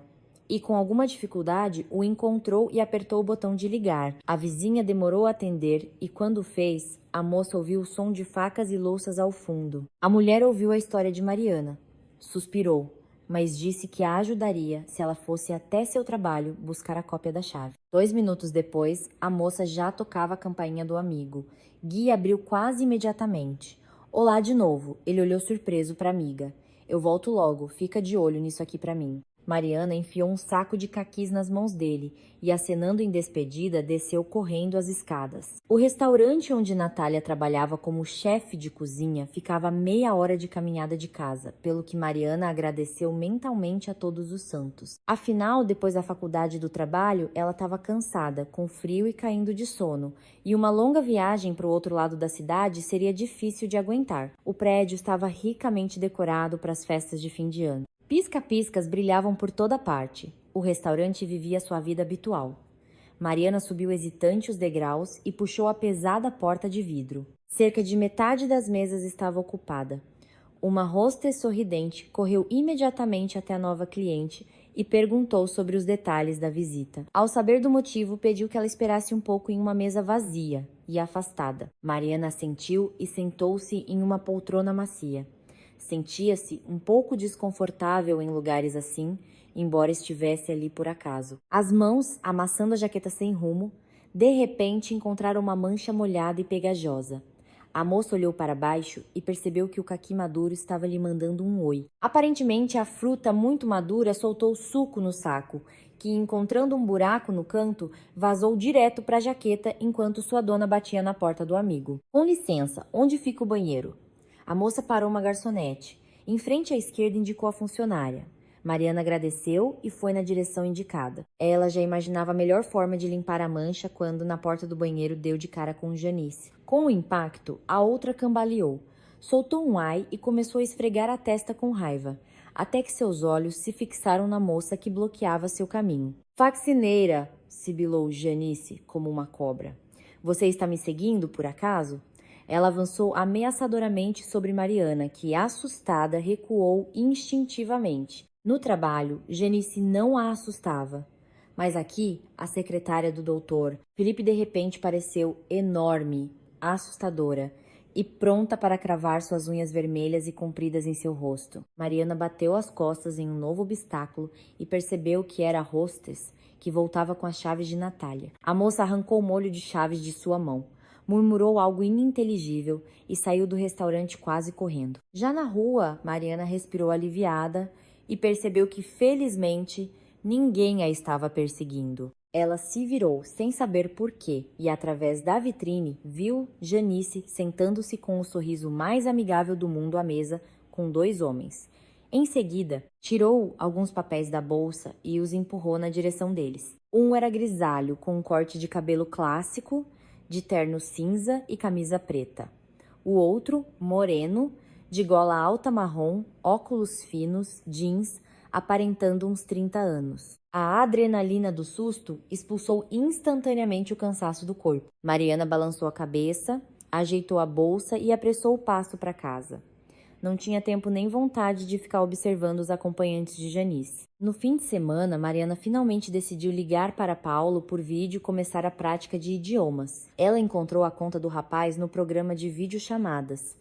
e, com alguma dificuldade, o encontrou e apertou o botão de ligar. A vizinha demorou a atender e, quando fez, a moça ouviu o som de facas e louças ao fundo. A mulher ouviu a história de Mariana. Suspirou, mas disse que a ajudaria se ela fosse até seu trabalho buscar a cópia da chave. 2 minutos depois, a moça já tocava a campainha do amigo. Gui abriu quase imediatamente. Olá de novo, ele olhou surpreso para a amiga. Eu volto logo, fica de olho nisso aqui para mim. Mariana enfiou um saco de caquis nas mãos dele e, acenando em despedida, desceu correndo as escadas. O restaurante onde Natália trabalhava como chefe de cozinha ficava a meia hora de caminhada de casa, pelo que Mariana agradeceu mentalmente a todos os santos. Afinal, depois da faculdade e do trabalho, ela estava cansada, com frio e caindo de sono, e uma longa viagem para o outro lado da cidade seria difícil de aguentar. O prédio estava ricamente decorado para as festas de fim de ano. Pisca-piscas brilhavam por toda parte. O restaurante vivia sua vida habitual. Mariana subiu hesitante os degraus e puxou a pesada porta de vidro. Cerca de metade das mesas estava ocupada. Uma hostess sorridente correu imediatamente até a nova cliente e perguntou sobre os detalhes da visita. Ao saber do motivo, pediu que ela esperasse um pouco em uma mesa vazia e afastada. Mariana assentiu e sentou-se em uma poltrona macia. Sentia-se um pouco desconfortável em lugares assim, embora estivesse ali por acaso. As mãos, amassando a jaqueta sem rumo, de repente encontraram uma mancha molhada e pegajosa. A moça olhou para baixo e percebeu que o caqui maduro estava lhe mandando um oi. Aparentemente, a fruta muito madura soltou suco no saco, que, encontrando um buraco no canto, vazou direto para a jaqueta enquanto sua dona batia na porta do amigo. Com licença, onde fica o banheiro? A moça parou uma garçonete. Em frente à esquerda indicou a funcionária. Mariana agradeceu e foi na direção indicada. Ela já imaginava a melhor forma de limpar a mancha quando, na porta do banheiro, deu de cara com Janice. Com o impacto, a outra cambaleou. Soltou um ai e começou a esfregar a testa com raiva, até que seus olhos se fixaram na moça que bloqueava seu caminho. Faxineira, sibilou Janice como uma cobra. Você está me seguindo, por acaso? Ela avançou ameaçadoramente sobre Mariana, que, assustada, recuou instintivamente. No trabalho, Janice não a assustava. Mas aqui, a secretária do doutor, Felipe de repente pareceu enorme, assustadora e pronta para cravar suas unhas vermelhas e compridas em seu rosto. Mariana bateu as costas em um novo obstáculo e percebeu que era a hostess, que voltava com as chaves de Natália. A moça arrancou o molho de chaves de sua mão. Murmurou algo ininteligível e saiu do restaurante quase correndo. Já na rua, Mariana respirou aliviada e percebeu que, felizmente, ninguém a estava perseguindo. Ela se virou sem saber por quê e, através da vitrine, viu Janice sentando-se com o sorriso mais amigável do mundo à mesa com 2 homens. Em seguida, tirou alguns papéis da bolsa e os empurrou na direção deles. Um era grisalho, com um corte de cabelo clássico, de terno cinza e camisa preta. O outro, moreno, de gola alta marrom, óculos finos, jeans, aparentando uns 30 anos. A adrenalina do susto expulsou instantaneamente o cansaço do corpo. Mariana balançou a cabeça, ajeitou a bolsa e apressou o passo para casa. Não tinha tempo nem vontade de ficar observando os acompanhantes de Janice. No fim de semana, Mariana finalmente decidiu ligar para Paulo por vídeo e começar a prática de idiomas. Ela encontrou a conta do rapaz no programa de videochamadas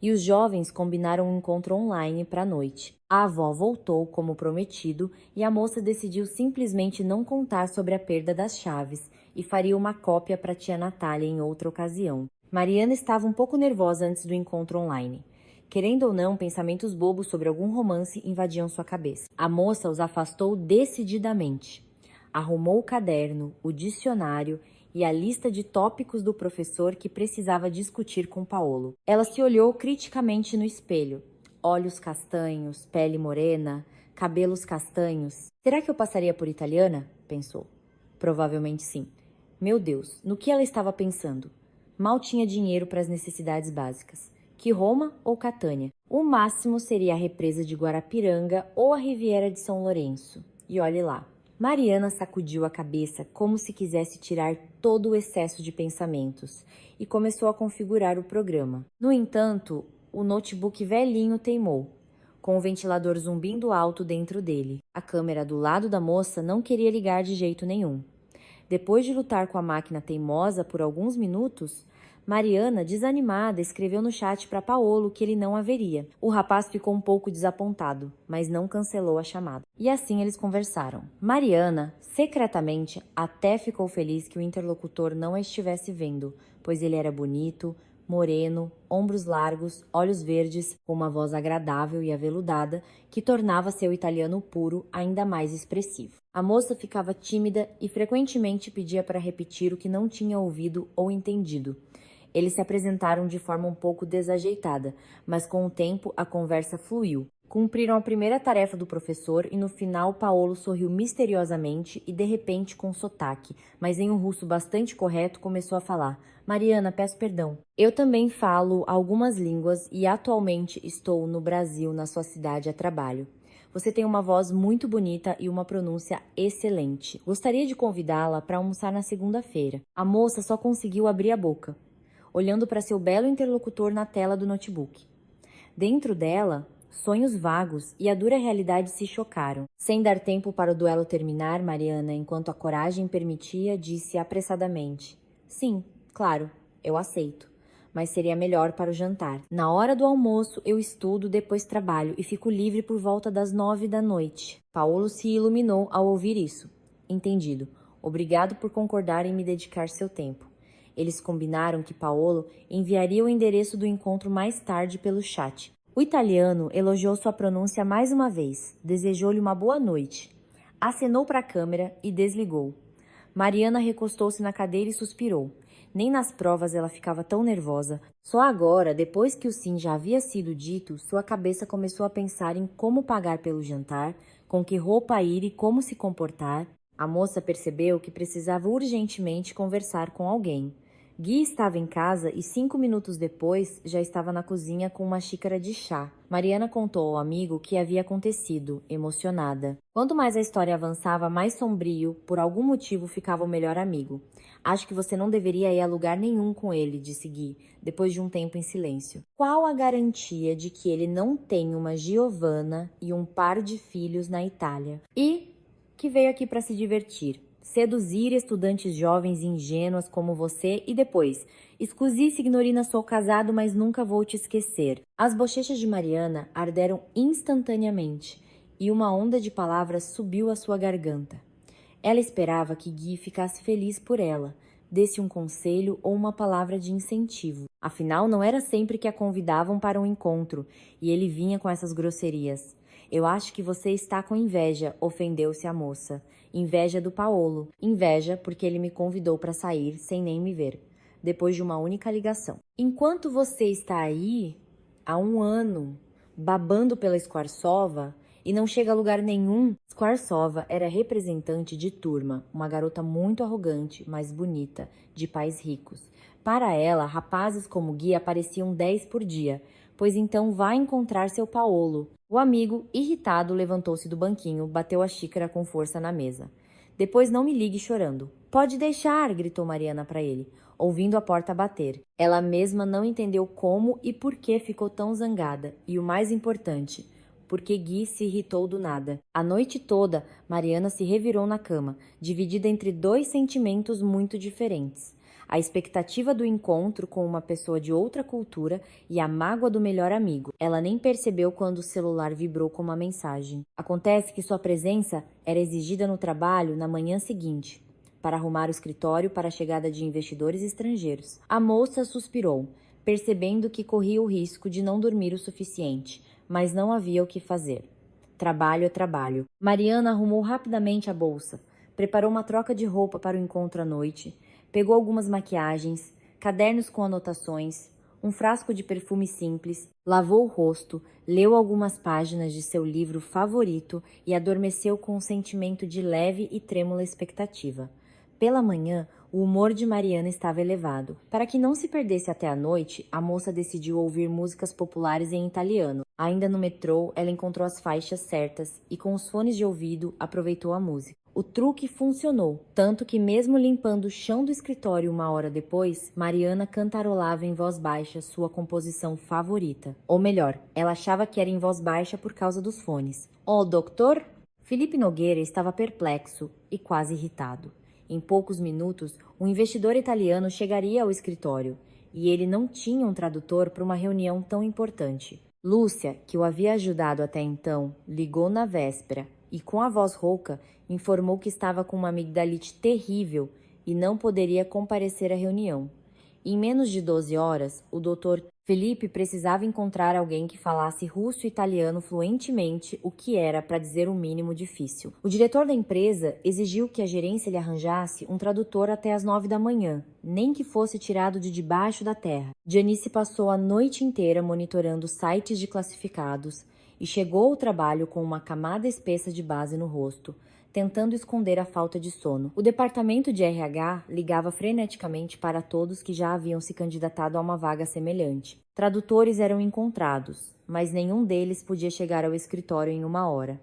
e os jovens combinaram um encontro online para a noite. A avó voltou, como prometido, e a moça decidiu simplesmente não contar sobre a perda das chaves e faria uma cópia para tia Natália em outra ocasião. Mariana estava um pouco nervosa antes do encontro online. Querendo ou não, pensamentos bobos sobre algum romance invadiam sua cabeça. A moça os afastou decididamente. Arrumou o caderno, o dicionário e a lista de tópicos do professor que precisava discutir com Paolo. Ela se olhou criticamente no espelho. Olhos castanhos, pele morena, cabelos castanhos. Será que eu passaria por italiana? Pensou. Provavelmente sim. Meu Deus, no que ela estava pensando? Mal tinha dinheiro para as necessidades básicas. Que Roma ou Catânia? O máximo seria a represa de Guarapiranga ou a Riviera de São Lourenço. E olhe lá. Mariana sacudiu a cabeça como se quisesse tirar todo o excesso de pensamentos e começou a configurar o programa. No entanto, o notebook velhinho teimou, com o ventilador zumbindo alto dentro dele. A câmera do lado da moça não queria ligar de jeito nenhum. Depois de lutar com a máquina teimosa por alguns minutos, Mariana, desanimada, escreveu no chat para Paolo que ele não haveria. O rapaz ficou um pouco desapontado, mas não cancelou a chamada. E assim eles conversaram. Mariana, secretamente, até ficou feliz que o interlocutor não a estivesse vendo, pois ele era bonito, moreno, ombros largos, olhos verdes, com uma voz agradável e aveludada que tornava seu italiano puro ainda mais expressivo. A moça ficava tímida e frequentemente pedia para repetir o que não tinha ouvido ou entendido. Eles se apresentaram de forma um pouco desajeitada, mas com o tempo a conversa fluiu. Cumpriram a primeira tarefa do professor e no final Paolo sorriu misteriosamente e de repente com sotaque, mas em um russo bastante correto começou a falar: Mariana, peço perdão. Eu também falo algumas línguas e atualmente estou no Brasil, na sua cidade, a trabalho. Você tem uma voz muito bonita e uma pronúncia excelente. Gostaria de convidá-la para almoçar na segunda-feira. A moça só conseguiu abrir a boca, olhando para seu belo interlocutor na tela do notebook. Dentro dela, sonhos vagos e a dura realidade se chocaram. Sem dar tempo para o duelo terminar, Mariana, enquanto a coragem permitia, disse apressadamente: Sim, claro, eu aceito, mas seria melhor para o jantar. Na hora do almoço, eu estudo, depois trabalho e fico livre por volta das 9 da noite. Paolo se iluminou ao ouvir isso. Entendido. Obrigado por concordar em me dedicar seu tempo. Eles combinaram que Paolo enviaria o endereço do encontro mais tarde pelo chat. O italiano elogiou sua pronúncia mais uma vez, desejou-lhe uma boa noite, acenou para a câmera e desligou. Mariana recostou-se na cadeira e suspirou. Nem nas provas ela ficava tão nervosa. Só agora, depois que o sim já havia sido dito, sua cabeça começou a pensar em como pagar pelo jantar, com que roupa ir e como se comportar. A moça percebeu que precisava urgentemente conversar com alguém. Gui estava em casa e 5 minutos depois já estava na cozinha com uma xícara de chá. Mariana contou ao amigo o que havia acontecido, emocionada. Quanto mais a história avançava, mais sombrio, por algum motivo, ficava o melhor amigo. Acho que você não deveria ir a lugar nenhum com ele, disse Gui, depois de um tempo em silêncio. Qual a garantia de que ele não tem uma Giovanna e um par de filhos na Itália? E que veio aqui para se divertir. Seduzir estudantes jovens e ingênuas como você e depois, escusi, signorina, sou casado, mas nunca vou te esquecer. As bochechas de Mariana arderam instantaneamente e uma onda de palavras subiu à sua garganta. Ela esperava que Gui ficasse feliz por ela, desse um conselho ou uma palavra de incentivo. Afinal, não era sempre que a convidavam para um encontro e ele vinha com essas grosserias. Eu acho que você está com inveja, ofendeu-se a moça. Inveja do Paolo. Inveja porque ele me convidou para sair sem nem me ver, depois de uma única ligação. Enquanto você está aí, há 1 ano, babando pela Skvartsova e não chega a lugar nenhum. Skvartsova era representante de turma, uma garota muito arrogante, mas bonita, de pais ricos. Para ela, rapazes como Gui apareciam 10 por dia, pois então vai encontrar seu Paolo. O amigo, irritado, levantou-se do banquinho, bateu a xícara com força na mesa. Depois não me ligue chorando. Pode deixar, gritou Mariana para ele, ouvindo a porta bater. Ela mesma não entendeu como e por que ficou tão zangada. E o mais importante, porque Gui se irritou do nada. A noite toda, Mariana se revirou na cama, dividida entre 2 sentimentos muito diferentes. a expectativa do encontro com uma pessoa de outra cultura e a mágoa do melhor amigo. Ela nem percebeu quando o celular vibrou com uma mensagem. Acontece que sua presença era exigida no trabalho na manhã seguinte, para arrumar o escritório para a chegada de investidores estrangeiros. A moça suspirou, percebendo que corria o risco de não dormir o suficiente, mas não havia o que fazer. Trabalho é trabalho. Mariana arrumou rapidamente a bolsa, preparou uma troca de roupa para o encontro à noite, pegou algumas maquiagens, cadernos com anotações, um frasco de perfume simples, lavou o rosto, leu algumas páginas de seu livro favorito e adormeceu com um sentimento de leve e trêmula expectativa. Pela manhã, o humor de Mariana estava elevado. Para que não se perdesse até a noite, a moça decidiu ouvir músicas populares em italiano. Ainda no metrô, ela encontrou as faixas certas e, com os fones de ouvido, aproveitou a música. O truque funcionou, tanto que mesmo limpando o chão do escritório uma hora depois, Mariana cantarolava em voz baixa sua composição favorita. Ou melhor, ela achava que era em voz baixa por causa dos fones. "Oh, doutor?" Felipe Nogueira estava perplexo e quase irritado. Em poucos minutos, um investidor italiano chegaria ao escritório, e ele não tinha um tradutor para uma reunião tão importante. Lúcia, que o havia ajudado até então, ligou na véspera e, com a voz rouca, informou que estava com uma amigdalite terrível e não poderia comparecer à reunião. Em menos de 12 horas, o Dr. Felipe precisava encontrar alguém que falasse russo e italiano fluentemente, o que era, para dizer o mínimo, difícil. O diretor da empresa exigiu que a gerência lhe arranjasse um tradutor até às 9 da manhã, nem que fosse tirado de debaixo da terra. Janice passou a noite inteira monitorando sites de classificados e chegou ao trabalho com uma camada espessa de base no rosto, tentando esconder a falta de sono. O departamento de RH ligava freneticamente para todos que já haviam se candidatado a uma vaga semelhante. Tradutores eram encontrados, mas nenhum deles podia chegar ao escritório em uma hora.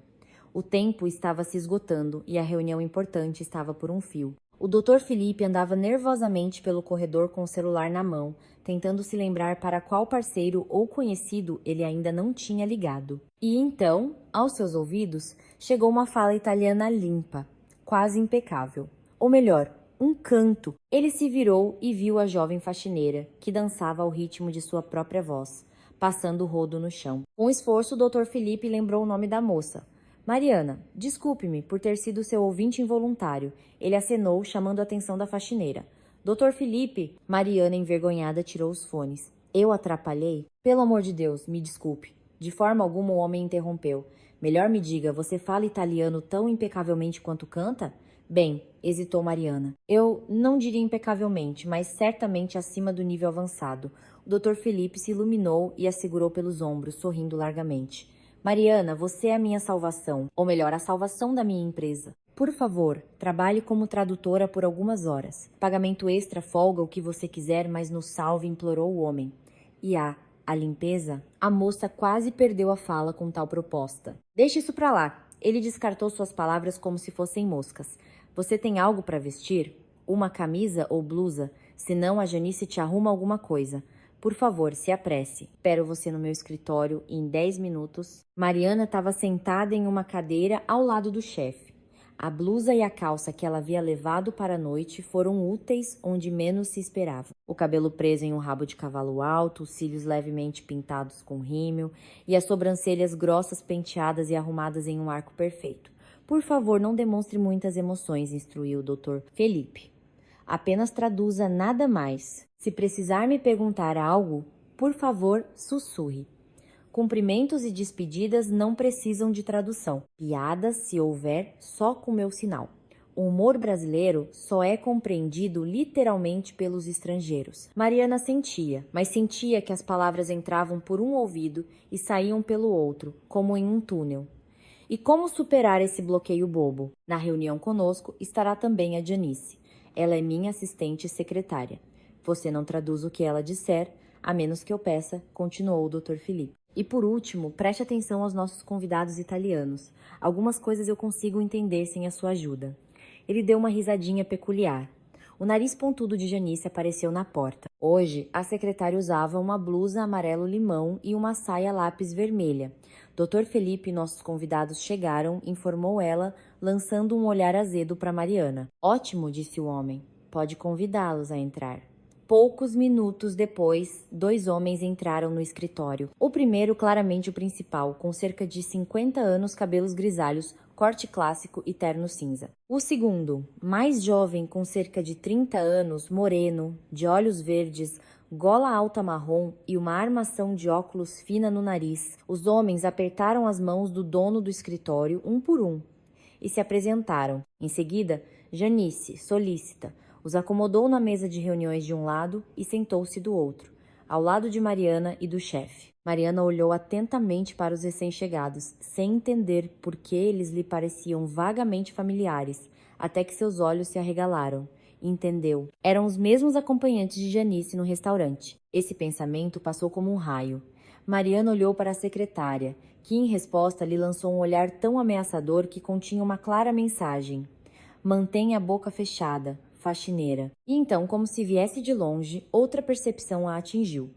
O tempo estava se esgotando e a reunião importante estava por um fio. O Dr. Felipe andava nervosamente pelo corredor com o celular na mão, tentando se lembrar para qual parceiro ou conhecido ele ainda não tinha ligado. E então, aos seus ouvidos, chegou uma fala italiana limpa, quase impecável. Ou melhor, um canto. Ele se virou e viu a jovem faxineira, que dançava ao ritmo de sua própria voz, passando o rodo no chão. Com esforço, o Dr. Felipe lembrou o nome da moça. "Mariana, desculpe-me por ter sido seu ouvinte involuntário." Ele acenou, chamando a atenção da faxineira. "Dr. Felipe." Mariana, envergonhada, tirou os fones. "Eu atrapalhei?" "Pelo amor de Deus, me desculpe." De forma alguma o homem interrompeu. "Melhor me diga, você fala italiano tão impecavelmente quanto canta?" "Bem," hesitou Mariana. "Eu não diria impecavelmente, mas certamente acima do nível avançado." O Dr. Felipe se iluminou e a segurou pelos ombros, sorrindo largamente. "Mariana, você é a minha salvação, ou melhor, a salvação da minha empresa. Por favor, trabalhe como tradutora por algumas horas. Pagamento extra, folga, o que você quiser, mas nos salve", implorou o homem. "E a limpeza?" A moça quase perdeu a fala com tal proposta. "Deixe isso pra lá." Ele descartou suas palavras como se fossem moscas. "Você tem algo para vestir? Uma camisa ou blusa? Senão a Janice te arruma alguma coisa. Por favor, se apresse. Espero você no meu escritório em 10 minutos. Mariana estava sentada em uma cadeira ao lado do chefe. A blusa e a calça que ela havia levado para a noite foram úteis onde menos se esperava. O cabelo preso em um rabo de cavalo alto, os cílios levemente pintados com rímel e as sobrancelhas grossas penteadas e arrumadas em um arco perfeito. "Por favor, não demonstre muitas emoções", instruiu o Dr. Felipe. "Apenas traduza, nada mais. Se precisar me perguntar algo, por favor, sussurre. Cumprimentos e despedidas não precisam de tradução. Piadas, se houver, só com meu sinal. O humor brasileiro só é compreendido literalmente pelos estrangeiros." Mariana sentia, mas sentia que as palavras entravam por um ouvido e saíam pelo outro, como em um túnel. "E como superar esse bloqueio bobo? Na reunião conosco estará também a Janice. Ela é minha assistente e secretária. Você não traduz o que ela disser, a menos que eu peça", continuou o Dr. Felipe. "E por último, preste atenção aos nossos convidados italianos. Algumas coisas eu consigo entender sem a sua ajuda." Ele deu uma risadinha peculiar. O nariz pontudo de Janice apareceu na porta. Hoje, a secretária usava uma blusa amarelo-limão e uma saia lápis vermelha. Dr. Felipe e nossos convidados chegaram, informou ela, lançando um olhar azedo para Mariana. "Ótimo", disse o homem. pode convidá-los a entrar. Poucos minutos depois, 2 homens entraram no escritório. O primeiro, claramente o principal, com cerca de 50 anos, cabelos grisalhos, corte clássico e terno cinza. O segundo, mais jovem, com cerca de 30 anos, moreno, de olhos verdes, gola alta marrom e uma armação de óculos fina no nariz. Os homens apertaram as mãos do dono do escritório, um por um, e se apresentaram. Em seguida, Janice, solícita, os acomodou na mesa de reuniões de um lado e sentou-se do outro, ao lado de Mariana e do chefe. Mariana olhou atentamente para os recém-chegados, sem entender por que eles lhe pareciam vagamente familiares, até que seus olhos se arregalaram. Entendeu. Eram os mesmos acompanhantes de Janice no restaurante. Esse pensamento passou como um raio. Mariana olhou para a secretária, que em resposta lhe lançou um olhar tão ameaçador que continha uma clara mensagem. Mantenha a boca fechada, faxineira. E então, como se viesse de longe, outra percepção a atingiu.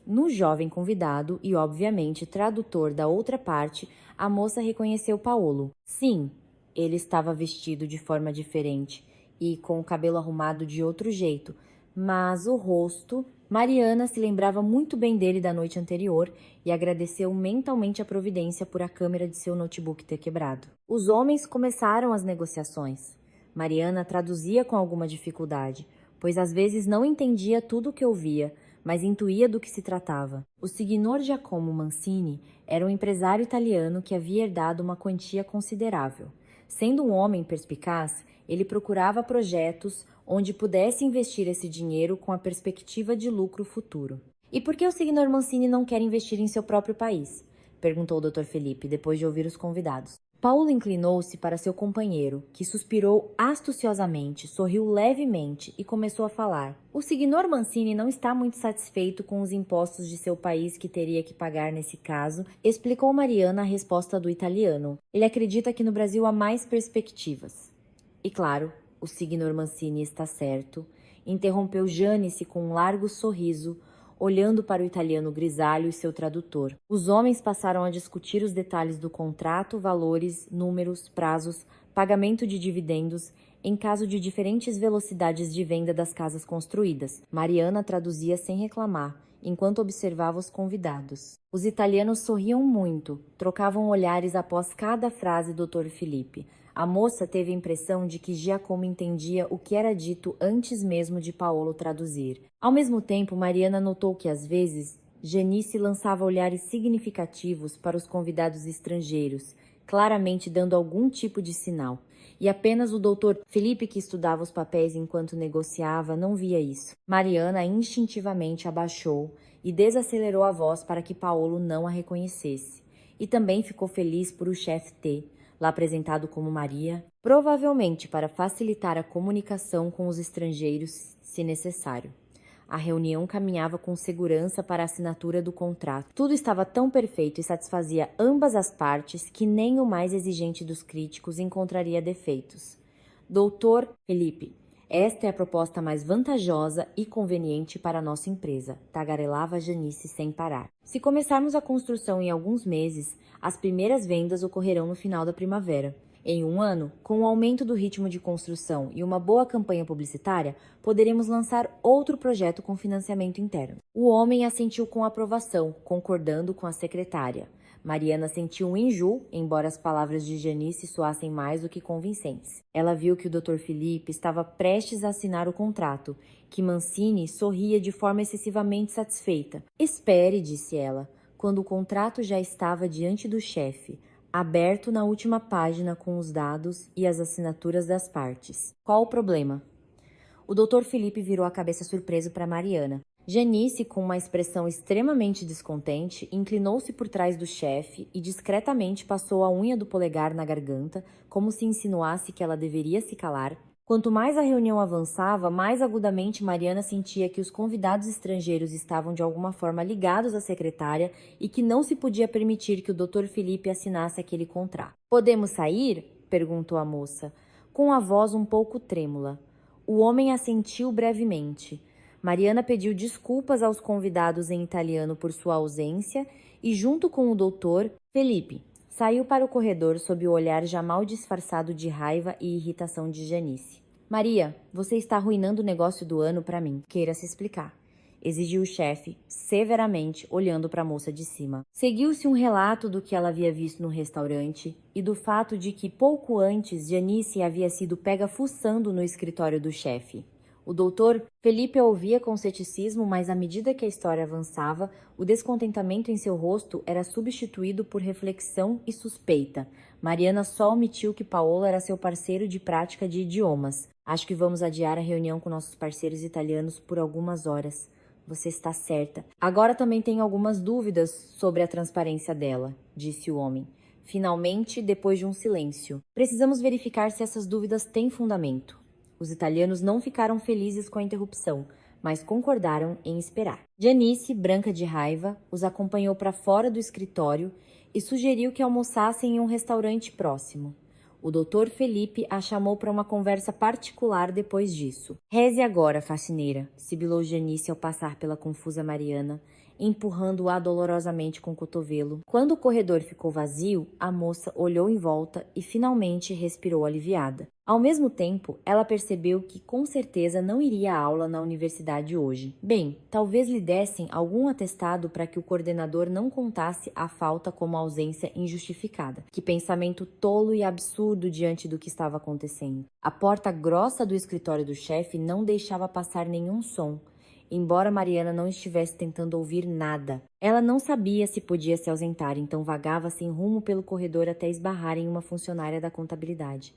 No jovem convidado e, obviamente, tradutor da outra parte, a moça reconheceu Paolo. Sim, ele estava vestido de forma diferente e com o cabelo arrumado de outro jeito, mas o rosto... Mariana se lembrava muito bem dele da noite anterior e agradeceu mentalmente a providência por a câmera de seu notebook ter quebrado. Os homens começaram as negociações. Mariana traduzia com alguma dificuldade, pois às vezes não entendia tudo o que ouvia, mas intuía do que se tratava. O signor Giacomo Mancini era um empresário italiano que havia herdado uma quantia considerável. Sendo um homem perspicaz, ele procurava projetos onde pudesse investir esse dinheiro com a perspectiva de lucro futuro. E por que o signor Mancini não quer investir em seu próprio país? Perguntou o Dr. Felipe, depois de ouvir os convidados. Paulo inclinou-se para seu companheiro, que suspirou astuciosamente, sorriu levemente e começou a falar. O signor Mancini não está muito satisfeito com os impostos de seu país que teria que pagar nesse caso, explicou Mariana a resposta do italiano. Ele acredita que no Brasil há mais perspectivas. E claro, o signor Mancini está certo, interrompeu Janice com um largo sorriso, olhando para o italiano grisalho e seu tradutor. Os homens passaram a discutir os detalhes do contrato, valores, números, prazos, pagamento de dividendos, em caso de diferentes velocidades de venda das casas construídas. Mariana traduzia sem reclamar, enquanto observava os convidados. Os italianos sorriam muito, trocavam olhares após cada frase do Dr. Felipe. A moça teve a impressão de que Giacomo entendia o que era dito antes mesmo de Paolo traduzir. Ao mesmo tempo, Mariana notou que, às vezes, Janice lançava olhares significativos para os convidados estrangeiros, claramente dando algum tipo de sinal. E apenas o Dr. Felipe, que estudava os papéis enquanto negociava, não via isso. Mariana instintivamente abaixou e desacelerou a voz para que Paolo não a reconhecesse. E também ficou feliz por o chefe T, lá apresentado como Maria, provavelmente para facilitar a comunicação com os estrangeiros, se necessário. A reunião caminhava com segurança para a assinatura do contrato. Tudo estava tão perfeito e satisfazia ambas as partes que nem o mais exigente dos críticos encontraria defeitos. Doutor Felipe, esta é a proposta mais vantajosa e conveniente para a nossa empresa, tagarelava Janice sem parar. Se começarmos a construção em alguns meses, as primeiras vendas ocorrerão no final da primavera. Em um ano, com o aumento do ritmo de construção e uma boa campanha publicitária, poderemos lançar outro projeto com financiamento interno. O homem assentiu com aprovação, concordando com a secretária. Mariana sentiu um enjoo, embora as palavras de Janice soassem mais do que convincentes. Ela viu que o Dr. Felipe estava prestes a assinar o contrato, que Mancini sorria de forma excessivamente satisfeita. Espere, disse ela, quando o contrato já estava diante do chefe, aberto na última página com os dados e as assinaturas das partes. Qual o problema? O Dr. Felipe virou a cabeça surpreso para Mariana. Janice, com uma expressão extremamente descontente, inclinou-se por trás do chefe e discretamente passou a unha do polegar na garganta, como se insinuasse que ela deveria se calar. Quanto mais a reunião avançava, mais agudamente Mariana sentia que os convidados estrangeiros estavam de alguma forma ligados à secretária e que não se podia permitir que o Dr. Felipe assinasse aquele contrato. "Podemos sair?" perguntou a moça, com a voz um pouco trêmula. O homem assentiu brevemente. Mariana pediu desculpas aos convidados em italiano por sua ausência e, junto com o doutor, Felipe saiu para o corredor sob o olhar já mal disfarçado de raiva e irritação de Janice. Maria, você está arruinando o negócio do ano para mim. Queira se explicar. Exigiu o chefe, severamente, olhando para a moça de cima. Seguiu-se um relato do que ela havia visto no restaurante e do fato de que, pouco antes, Janice havia sido pega fuçando no escritório do chefe. O doutor Felipe a ouvia com ceticismo, mas à medida que a história avançava, o descontentamento em seu rosto era substituído por reflexão e suspeita. Mariana só omitiu que Paolo era seu parceiro de prática de idiomas. Acho que vamos adiar a reunião com nossos parceiros italianos por algumas horas. Você está certa. Agora também tenho algumas dúvidas sobre a transparência dela, disse o homem. Finalmente, depois de um silêncio. Precisamos verificar se essas dúvidas têm fundamento. Os italianos não ficaram felizes com a interrupção, mas concordaram em esperar. Janice, branca de raiva, os acompanhou para fora do escritório e sugeriu que almoçassem em um restaurante próximo. O doutor Felipe a chamou para uma conversa particular depois disso. Reze agora, faxineira, sibilou Janice ao passar pela confusa Mariana, empurrando-a dolorosamente com o cotovelo. Quando o corredor ficou vazio, a moça olhou em volta e finalmente respirou aliviada. Ao mesmo tempo, ela percebeu que com certeza não iria à aula na universidade hoje. Bem, talvez lhe dessem algum atestado para que o coordenador não contasse a falta como ausência injustificada. Que pensamento tolo e absurdo diante do que estava acontecendo. A porta grossa do escritório do chefe não deixava passar nenhum som, embora Mariana não estivesse tentando ouvir nada. Ela não sabia se podia se ausentar, então vagava sem rumo pelo corredor até esbarrar em uma funcionária da contabilidade.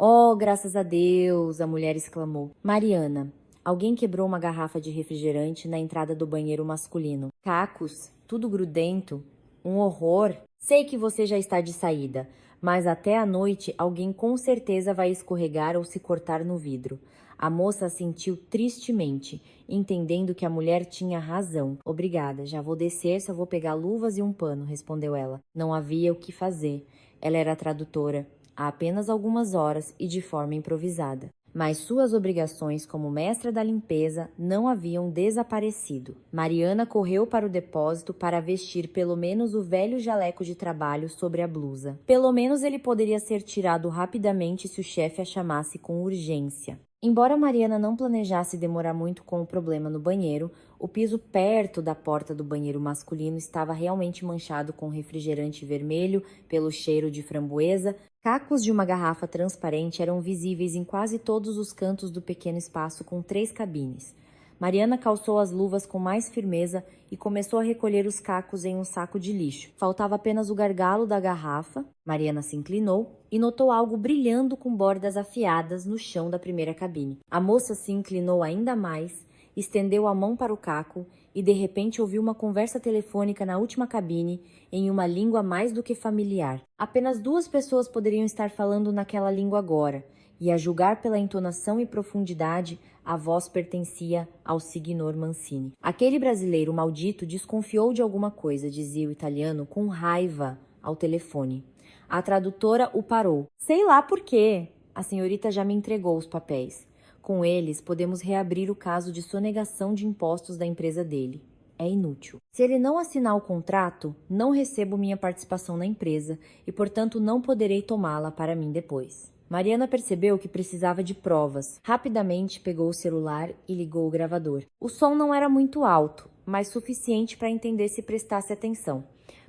Oh, graças a Deus! A mulher exclamou. Mariana, alguém quebrou uma garrafa de refrigerante na entrada do banheiro masculino. Cacos, tudo grudento. Um horror. Sei que você já está de saída, mas até à noite alguém com certeza vai escorregar ou se cortar no vidro. A moça assentiu tristemente, entendendo que a mulher tinha razão. Obrigada, já vou descer, só vou pegar luvas e um pano, respondeu ela. Não havia o que fazer. Ela era tradutora. Há apenas algumas horas e de forma improvisada. Mas suas obrigações como mestra da limpeza não haviam desaparecido. Mariana correu para o depósito para vestir pelo menos o velho jaleco de trabalho sobre a blusa. Pelo menos ele poderia ser tirado rapidamente se o chefe a chamasse com urgência. Embora Mariana não planejasse demorar muito com o problema no banheiro, o piso perto da porta do banheiro masculino estava realmente manchado com refrigerante vermelho pelo cheiro de framboesa. Cacos de uma garrafa transparente eram visíveis em quase todos os cantos do pequeno espaço com 3 cabines. Mariana calçou as luvas com mais firmeza e começou a recolher os cacos em um saco de lixo. Faltava apenas o gargalo da garrafa. Mariana se inclinou e notou algo brilhando com bordas afiadas no chão da primeira cabine. A moça se inclinou ainda mais, estendeu a mão para o caco e de repente ouviu uma conversa telefônica na última cabine em uma língua mais do que familiar. Apenas 2 pessoas poderiam estar falando naquela língua agora, e a julgar pela entonação e profundidade, a voz pertencia ao Signor Mancini. Aquele brasileiro maldito desconfiou de alguma coisa, dizia o italiano com raiva ao telefone. A tradutora o parou. Sei lá por quê. A senhorita já me entregou os papéis. Com eles, podemos reabrir o caso de sonegação de impostos da empresa dele. É inútil. Se ele não assinar o contrato, não recebo minha participação na empresa e, portanto, não poderei tomá-la para mim depois. Mariana percebeu que precisava de provas. Rapidamente pegou o celular e ligou o gravador. O som não era muito alto, mas suficiente para entender se prestasse atenção.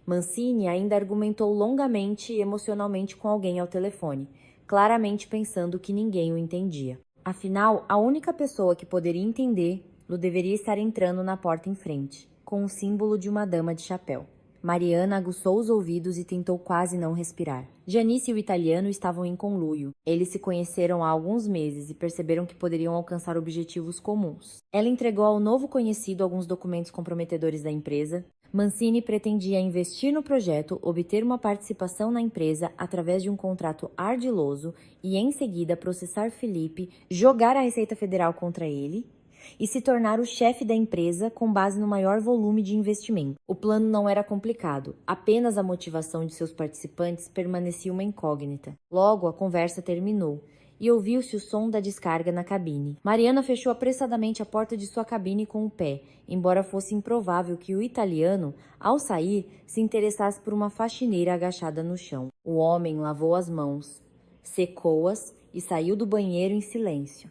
Mancini ainda argumentou longamente e emocionalmente com alguém ao telefone, claramente pensando que ninguém o entendia. Afinal, a única pessoa que poderia entender-lo deveria estar entrando na porta em frente, com o símbolo de uma dama de chapéu. Mariana aguçou os ouvidos e tentou quase não respirar. Janice e o italiano estavam em conluio. Eles se conheceram há alguns meses e perceberam que poderiam alcançar objetivos comuns. Ela entregou ao novo conhecido alguns documentos comprometedores da empresa. Mancini pretendia investir no projeto, obter uma participação na empresa através de um contrato ardiloso e, em seguida, processar Felipe, jogar a Receita Federal contra ele e se tornar o chefe da empresa com base no maior volume de investimento. O plano não era complicado, apenas a motivação de seus participantes permanecia uma incógnita. Logo, a conversa terminou e ouviu-se o som da descarga na cabine. Mariana fechou apressadamente a porta de sua cabine com o pé, embora fosse improvável que o italiano, ao sair, se interessasse por uma faxineira agachada no chão. O homem lavou as mãos, secou-as e saiu do banheiro em silêncio.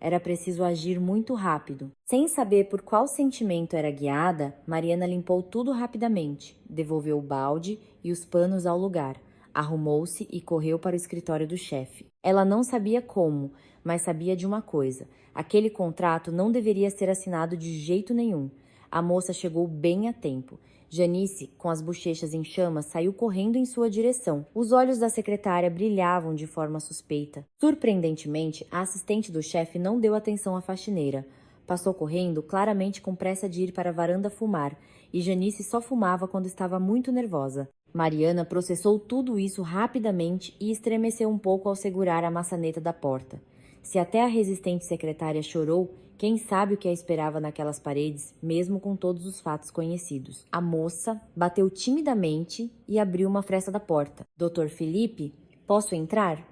Era preciso agir muito rápido. Sem saber por qual sentimento era guiada, Mariana limpou tudo rapidamente, devolveu o balde e os panos ao lugar, arrumou-se e correu para o escritório do chefe. Ela não sabia como, mas sabia de uma coisa: aquele contrato não deveria ser assinado de jeito nenhum. A moça chegou bem a tempo. Janice, com as bochechas em chamas, saiu correndo em sua direção. Os olhos da secretária brilhavam de forma suspeita. Surpreendentemente, a assistente do chefe não deu atenção à faxineira. Passou correndo, claramente com pressa de ir para a varanda fumar, e Janice só fumava quando estava muito nervosa. Mariana processou tudo isso rapidamente e estremeceu um pouco ao segurar a maçaneta da porta. Se até a resistente secretária chorou, quem sabe o que a esperava naquelas paredes, mesmo com todos os fatos conhecidos. A moça bateu timidamente e abriu uma fresta da porta. Dr. Felipe, posso entrar?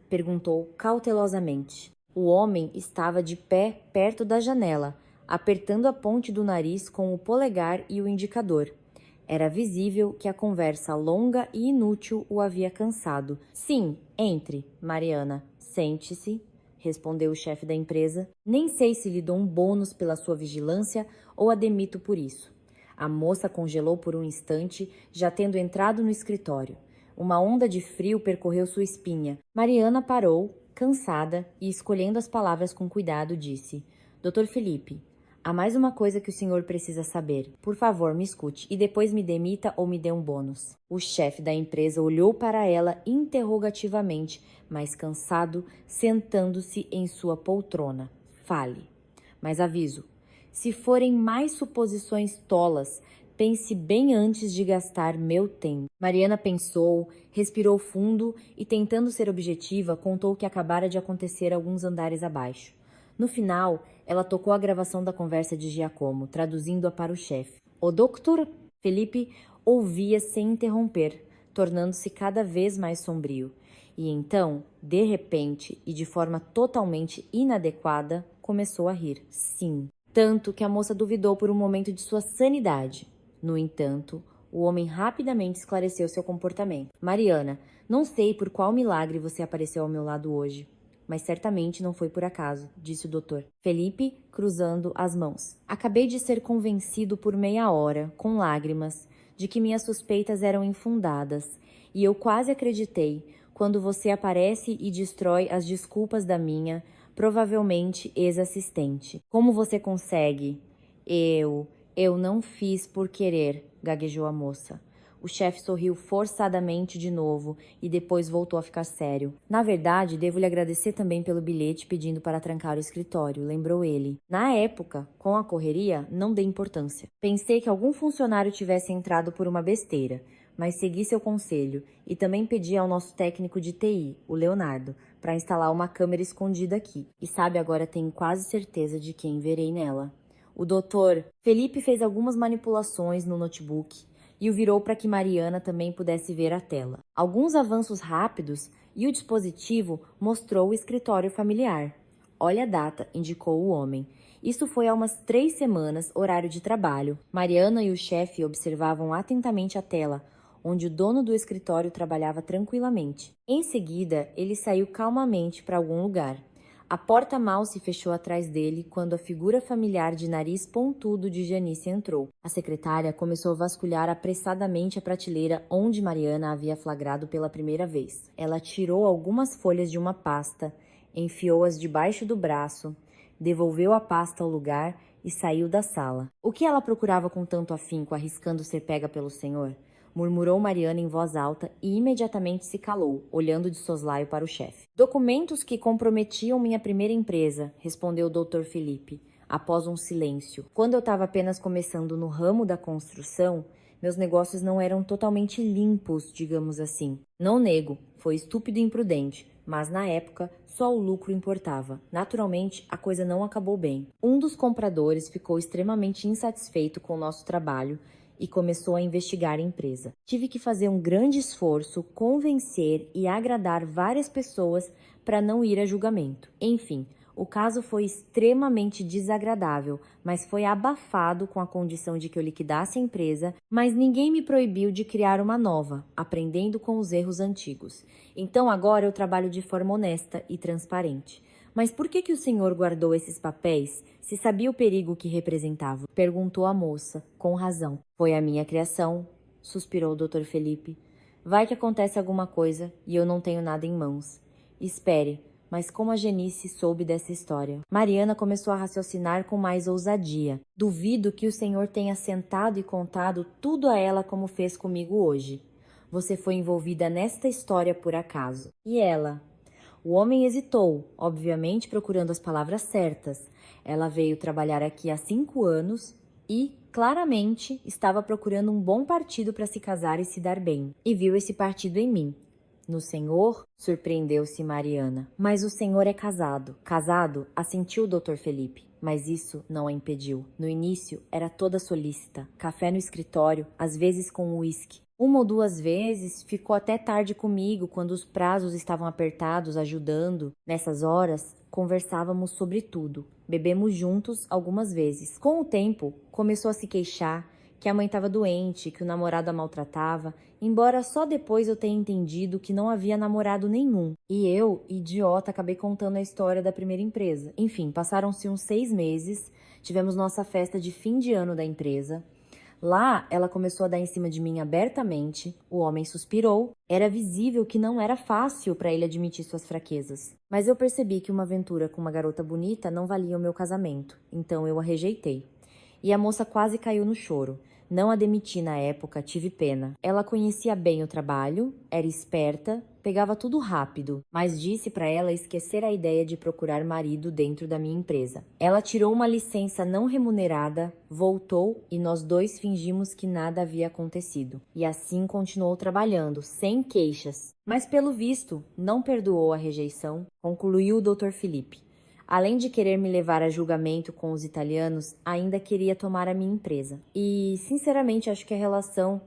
Perguntou cautelosamente. O homem estava de pé perto da janela, apertando a ponte do nariz com o polegar e o indicador. Era visível que a conversa longa e inútil o havia cansado. Sim, entre, Mariana. Sente-se, respondeu o chefe da empresa. Nem sei se lhe dou um bônus pela sua vigilância ou a demito por isso. A moça congelou por um instante, já tendo entrado no escritório. Uma onda de frio percorreu sua espinha. Mariana parou, cansada, e escolhendo as palavras com cuidado, disse: Dr. Felipe, há mais uma coisa que o senhor precisa saber. Por favor, me escute e depois me demita ou me dê um bônus. O chefe da empresa olhou para ela interrogativamente, mas cansado, sentando-se em sua poltrona. Fale. Mas aviso, se forem mais suposições tolas, pense bem antes de gastar meu tempo. Mariana pensou, respirou fundo e, tentando ser objetiva, contou o que acabara de acontecer alguns andares abaixo. No final, ela tocou a gravação da conversa de Giacomo, traduzindo-a para o chefe. O doutor Felipe ouvia sem interromper, tornando-se cada vez mais sombrio. E então, de repente e de forma totalmente inadequada, começou a rir. Sim, tanto que a moça duvidou por um momento de sua sanidade. No entanto, o homem rapidamente esclareceu seu comportamento. Mariana, não sei por qual milagre você apareceu ao meu lado hoje, mas certamente não foi por acaso, disse o doutor Felipe, cruzando as mãos. Acabei de ser convencido por meia hora, com lágrimas, de que minhas suspeitas eram infundadas, e eu quase acreditei quando você aparece e destrói as desculpas da minha, provavelmente ex-assistente. Como você consegue? Eu não fiz por querer, gaguejou a moça. O chefe sorriu forçadamente de novo e depois voltou a ficar sério. Na verdade, devo lhe agradecer também pelo bilhete pedindo para trancar o escritório, lembrou ele. Na época, com a correria, não dei importância. Pensei que algum funcionário tivesse entrado por uma besteira, mas segui seu conselho e também pedi ao nosso técnico de TI, o Leonardo, para instalar uma câmera escondida aqui. E sabe, agora tenho quase certeza de quem verei nela. O doutor Felipe fez algumas manipulações no notebook e o virou para que Mariana também pudesse ver a tela. Alguns avanços rápidos e o dispositivo mostrou o escritório familiar. Olha a data, indicou o homem. Isso foi há umas 3 semanas, horário de trabalho. Mariana e o chefe observavam atentamente a tela, onde o dono do escritório trabalhava tranquilamente. Em seguida, ele saiu calmamente para algum lugar. A porta mal se fechou atrás dele quando a figura familiar de nariz pontudo de Janice entrou. A secretária começou a vasculhar apressadamente a prateleira onde Mariana havia flagrado pela primeira vez. Ela tirou algumas folhas de uma pasta, enfiou-as debaixo do braço, devolveu a pasta ao lugar e saiu da sala. O que ela procurava com tanto afinco, arriscando ser pega pelo senhor? Murmurou Mariana em voz alta e imediatamente se calou, olhando de soslaio para o chefe. Documentos que comprometiam minha primeira empresa, respondeu o Dr. Felipe, após um silêncio. Quando eu estava apenas começando no ramo da construção, meus negócios não eram totalmente limpos, digamos assim. Não nego, foi estúpido e imprudente, mas na época só o lucro importava. Naturalmente, a coisa não acabou bem. Um dos compradores ficou extremamente insatisfeito com o nosso trabalho e começou a investigar a empresa. Tive que fazer um grande esforço, convencer e agradar várias pessoas para não ir a julgamento. Enfim, O caso foi extremamente desagradável, mas foi abafado com a condição de que eu liquidasse a empresa, mas ninguém me proibiu de criar uma nova, aprendendo com os erros antigos. Então agora eu trabalho de forma honesta e transparente. Mas por que o senhor guardou esses papéis, se sabia o perigo que representavam? Perguntou a moça, com razão. Foi a minha criação, suspirou o Dr. Felipe. Vai que acontece alguma coisa e eu não tenho nada em mãos. Espere. Mas como a Genice soube dessa história? Mariana começou a raciocinar com mais ousadia. Duvido que o senhor tenha sentado e contado tudo a ela como fez comigo hoje. Você foi envolvida nesta história por acaso. E ela? O homem hesitou, obviamente procurando as palavras certas. Ela veio trabalhar aqui há 5 anos e, claramente, estava procurando um bom partido para se casar e se dar bem. E viu esse partido em mim. No senhor? Surpreendeu-se Mariana. Mas o senhor é casado. Casado? Assentiu o Dr. Felipe. Mas isso não a impediu. No início, era toda solícita. Café no escritório, às vezes com uísque. 1 ou 2 vezes, ficou até tarde comigo, quando os prazos estavam apertados, ajudando. Nessas horas, conversávamos sobre tudo. Bebemos juntos algumas vezes. Com o tempo, começou a se queixar que a mãe estava doente, que o namorado a maltratava, embora só depois eu tenha entendido que não havia namorado nenhum. E eu, idiota, acabei contando a história da primeira empresa. Enfim, passaram-se uns 6 meses, tivemos nossa festa de fim de ano da empresa. Lá, ela começou a dar em cima de mim abertamente. O homem suspirou. Era visível que não era fácil para ele admitir suas fraquezas. Mas eu percebi que uma aventura com uma garota bonita não valia o meu casamento, então eu a rejeitei. E a moça quase caiu no choro. Não a demiti na época, tive pena. Ela conhecia bem o trabalho, era esperta, pegava tudo rápido, mas disse para ela esquecer a ideia de procurar marido dentro da minha empresa. Ela tirou uma licença não remunerada, voltou e nós dois fingimos que nada havia acontecido. E assim continuou trabalhando, sem queixas. Mas pelo visto, não perdoou a rejeição, concluiu o Dr. Felipe. Além de querer me levar a julgamento com os italianos, ainda queria tomar a minha empresa. E, sinceramente, acho que a relação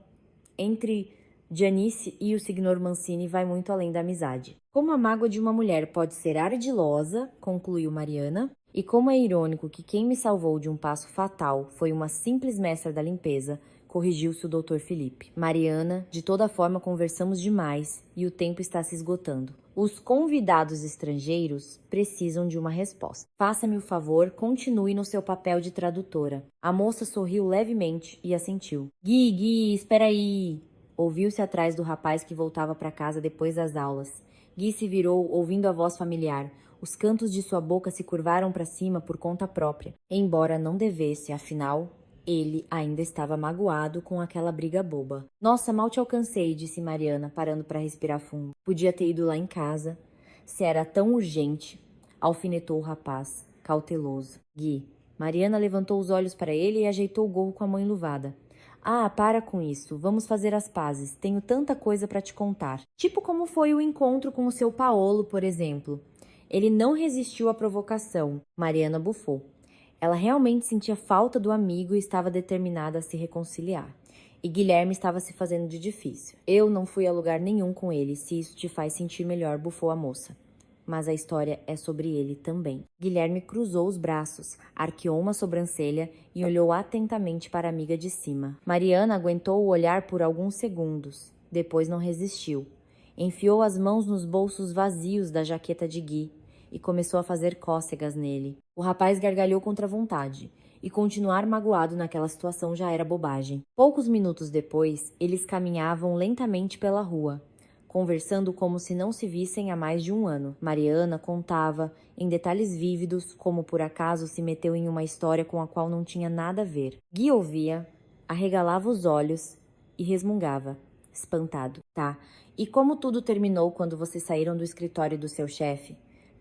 entre Giannice e o Signor Mancini vai muito além da amizade. Como a mágoa de uma mulher pode ser ardilosa, concluiu Mariana, e como é irônico que quem me salvou de um passo fatal foi uma simples mestra da limpeza, corrigiu-se o Dr. Felipe. Mariana, de toda forma conversamos demais e o tempo está se esgotando. Os convidados estrangeiros precisam de uma resposta. Faça-me o favor, continue no seu papel de tradutora. A moça sorriu levemente e assentiu. Gui, espera aí! Ouviu-se atrás do rapaz que voltava para casa depois das aulas. Gui se virou, ouvindo a voz familiar. Os cantos de sua boca se curvaram para cima por conta própria, embora não devesse, afinal, ele ainda estava magoado com aquela briga boba. Nossa, mal te alcancei, disse Mariana, parando para respirar fundo. Podia ter ido lá em casa. Se era tão urgente, alfinetou o rapaz, cauteloso. Gui. Mariana levantou os olhos para ele e ajeitou o gorro com a mão enluvada. Ah, para com isso. Vamos fazer as pazes. Tenho tanta coisa para te contar. Tipo como foi o encontro com o seu Paolo, por exemplo. Ele não resistiu à provocação. Mariana bufou. Ela realmente sentia falta do amigo e estava determinada a se reconciliar. E Guilherme estava se fazendo de difícil. Eu não fui a lugar nenhum com ele, se isso te faz sentir melhor, bufou a moça. Mas a história é sobre ele também. Guilherme cruzou os braços, arqueou uma sobrancelha e olhou atentamente para a amiga de cima. Mariana aguentou o olhar por alguns segundos. Depois não resistiu. Enfiou as mãos nos bolsos vazios da jaqueta de Gui e começou a fazer cócegas nele. O rapaz gargalhou contra a vontade, e continuar magoado naquela situação já era bobagem. Poucos minutos depois, eles caminhavam lentamente pela rua, conversando como se não se vissem há mais de 1 ano. Mariana contava, em detalhes vívidos, como por acaso se meteu em uma história com a qual não tinha nada a ver. Gui ouvia, arregalava os olhos e resmungava, espantado. Tá, e como tudo terminou quando vocês saíram do escritório do seu chefe?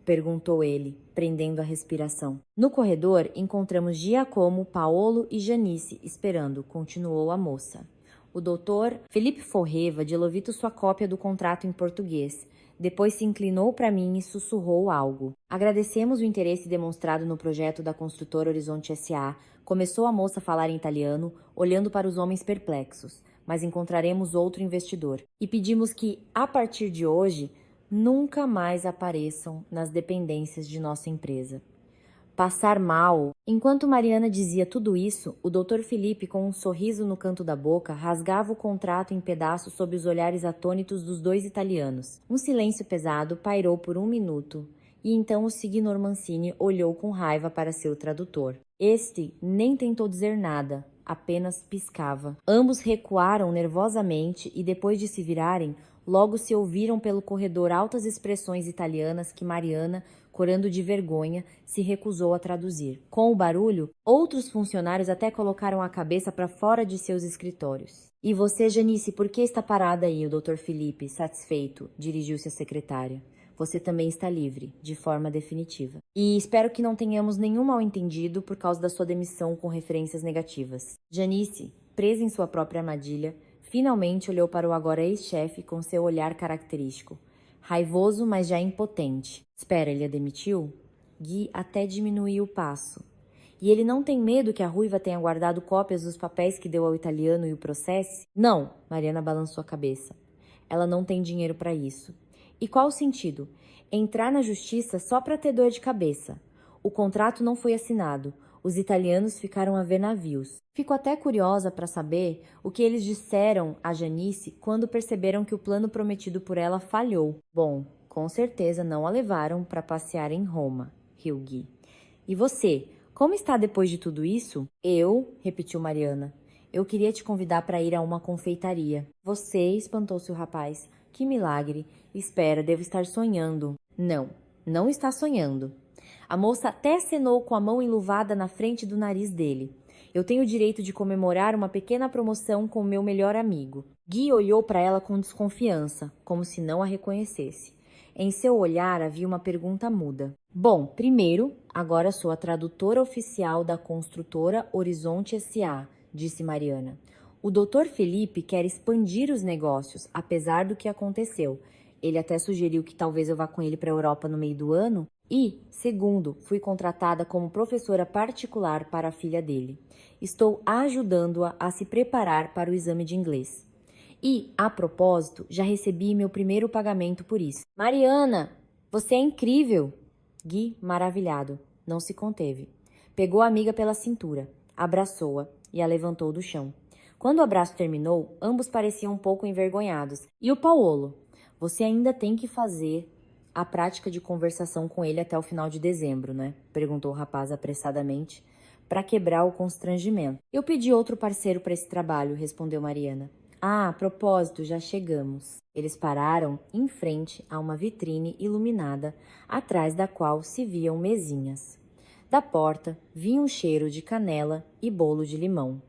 Perguntou ele, prendendo a respiração. No corredor, encontramos Giacomo, Paolo e Giannice esperando, continuou a moça. O doutor Felipe Forreva diluviu sua cópia do contrato em português. Depois se inclinou para mim e sussurrou algo. Agradecemos o interesse demonstrado no projeto da construtora Horizonte S.A. Começou a moça a falar em italiano, olhando para os homens perplexos. Mas encontraremos outro investidor. E pedimos que, a partir de hoje, nunca mais apareçam nas dependências de nossa empresa. Passar mal. Enquanto Mariana dizia tudo isso, o Dr. Felipe, com um sorriso no canto da boca, rasgava o contrato em pedaços sob os olhares atônitos dos dois italianos. Um silêncio pesado pairou por um minuto, e então o Signor Mancini olhou com raiva para seu tradutor. Este nem tentou dizer nada, apenas piscava. Ambos recuaram nervosamente e, depois de se virarem, logo se ouviram pelo corredor altas expressões italianas que Mariana, corando de vergonha, se recusou a traduzir. Com o barulho, outros funcionários até colocaram a cabeça para fora de seus escritórios. E você, Janice, por que está parada aí? O Dr. Felipe, satisfeito, dirigiu-se à secretária. Você também está livre, de forma definitiva. E espero que não tenhamos nenhum mal-entendido por causa da sua demissão com referências negativas. Janice, presa em sua própria armadilha, finalmente olhou para o agora ex-chefe com seu olhar característico. Raivoso, mas já impotente. Espera, ele a demitiu? Gui até diminuiu o passo. E ele não tem medo que a ruiva tenha guardado cópias dos papéis que deu ao italiano e o processe? Não, Mariana balançou a cabeça. Ela não tem dinheiro para isso. E qual o sentido? Entrar na justiça só para ter dor de cabeça. O contrato não foi assinado. Os italianos ficaram a ver navios. Fico até curiosa para saber o que eles disseram a Janice quando perceberam que o plano prometido por ela falhou. Bom, com certeza não a levaram para passear em Roma, riu Gui. E você, como está depois de tudo isso? Eu, repetiu Mariana. Eu queria te convidar para ir a uma confeitaria. Você, espantou-se o rapaz. Que milagre. Espera, devo estar sonhando. Não, não está sonhando. A moça até acenou com a mão enluvada na frente do nariz dele. Eu tenho o direito de comemorar uma pequena promoção com o meu melhor amigo. Gui olhou para ela com desconfiança, como se não a reconhecesse. Em seu olhar havia uma pergunta muda. Bom, primeiro, agora sou a tradutora oficial da construtora Horizonte S.A., disse Mariana. O Dr. Felipe quer expandir os negócios, apesar do que aconteceu. Ele até sugeriu que talvez eu vá com ele para a Europa no meio do ano. E, segundo, fui contratada como professora particular para a filha dele. Estou ajudando-a a se preparar para o exame de inglês. E, a propósito, já recebi meu primeiro pagamento por isso. Mariana, você é incrível! Gui, maravilhado, não se conteve. Pegou a amiga pela cintura, abraçou-a e a levantou do chão. Quando o abraço terminou, ambos pareciam um pouco envergonhados. E o Paolo? Você ainda tem que fazer a prática de conversação com ele até o final de dezembro, né? Perguntou o rapaz apressadamente, para quebrar o constrangimento. Eu pedi outro parceiro para esse trabalho, respondeu Mariana. Ah, a propósito, já chegamos. Eles pararam em frente a uma vitrine iluminada, atrás da qual se viam mesinhas. Da porta vinha um cheiro de canela e bolo de limão.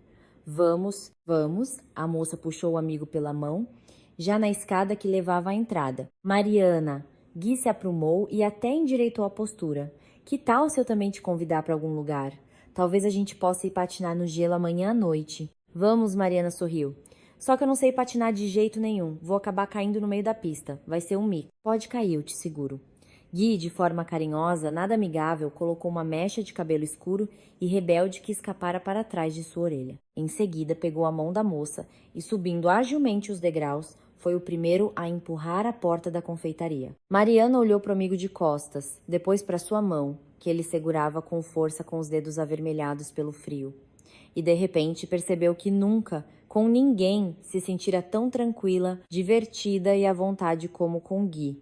Vamos, vamos, a moça puxou o amigo pela mão, já na escada que levava à entrada. Mariana, Gui se aprumou e até endireitou a postura. Que tal se eu também te convidar para algum lugar? Talvez a gente possa ir patinar no gelo amanhã à noite. Vamos, Mariana sorriu. Só que eu não sei patinar de jeito nenhum. Vou acabar caindo no meio da pista. Vai ser um mico. Pode cair, eu te seguro. Gui, de forma carinhosa, nada amigável, colocou uma mecha de cabelo escuro e rebelde que escapara para trás de sua orelha. Em seguida, pegou a mão da moça e, subindo agilmente os degraus, foi o primeiro a empurrar a porta da confeitaria. Mariana olhou para o amigo de costas, depois para sua mão, que ele segurava com força com os dedos avermelhados pelo frio. E, de repente, percebeu que nunca, com ninguém, se sentira tão tranquila, divertida e à vontade como com Gui.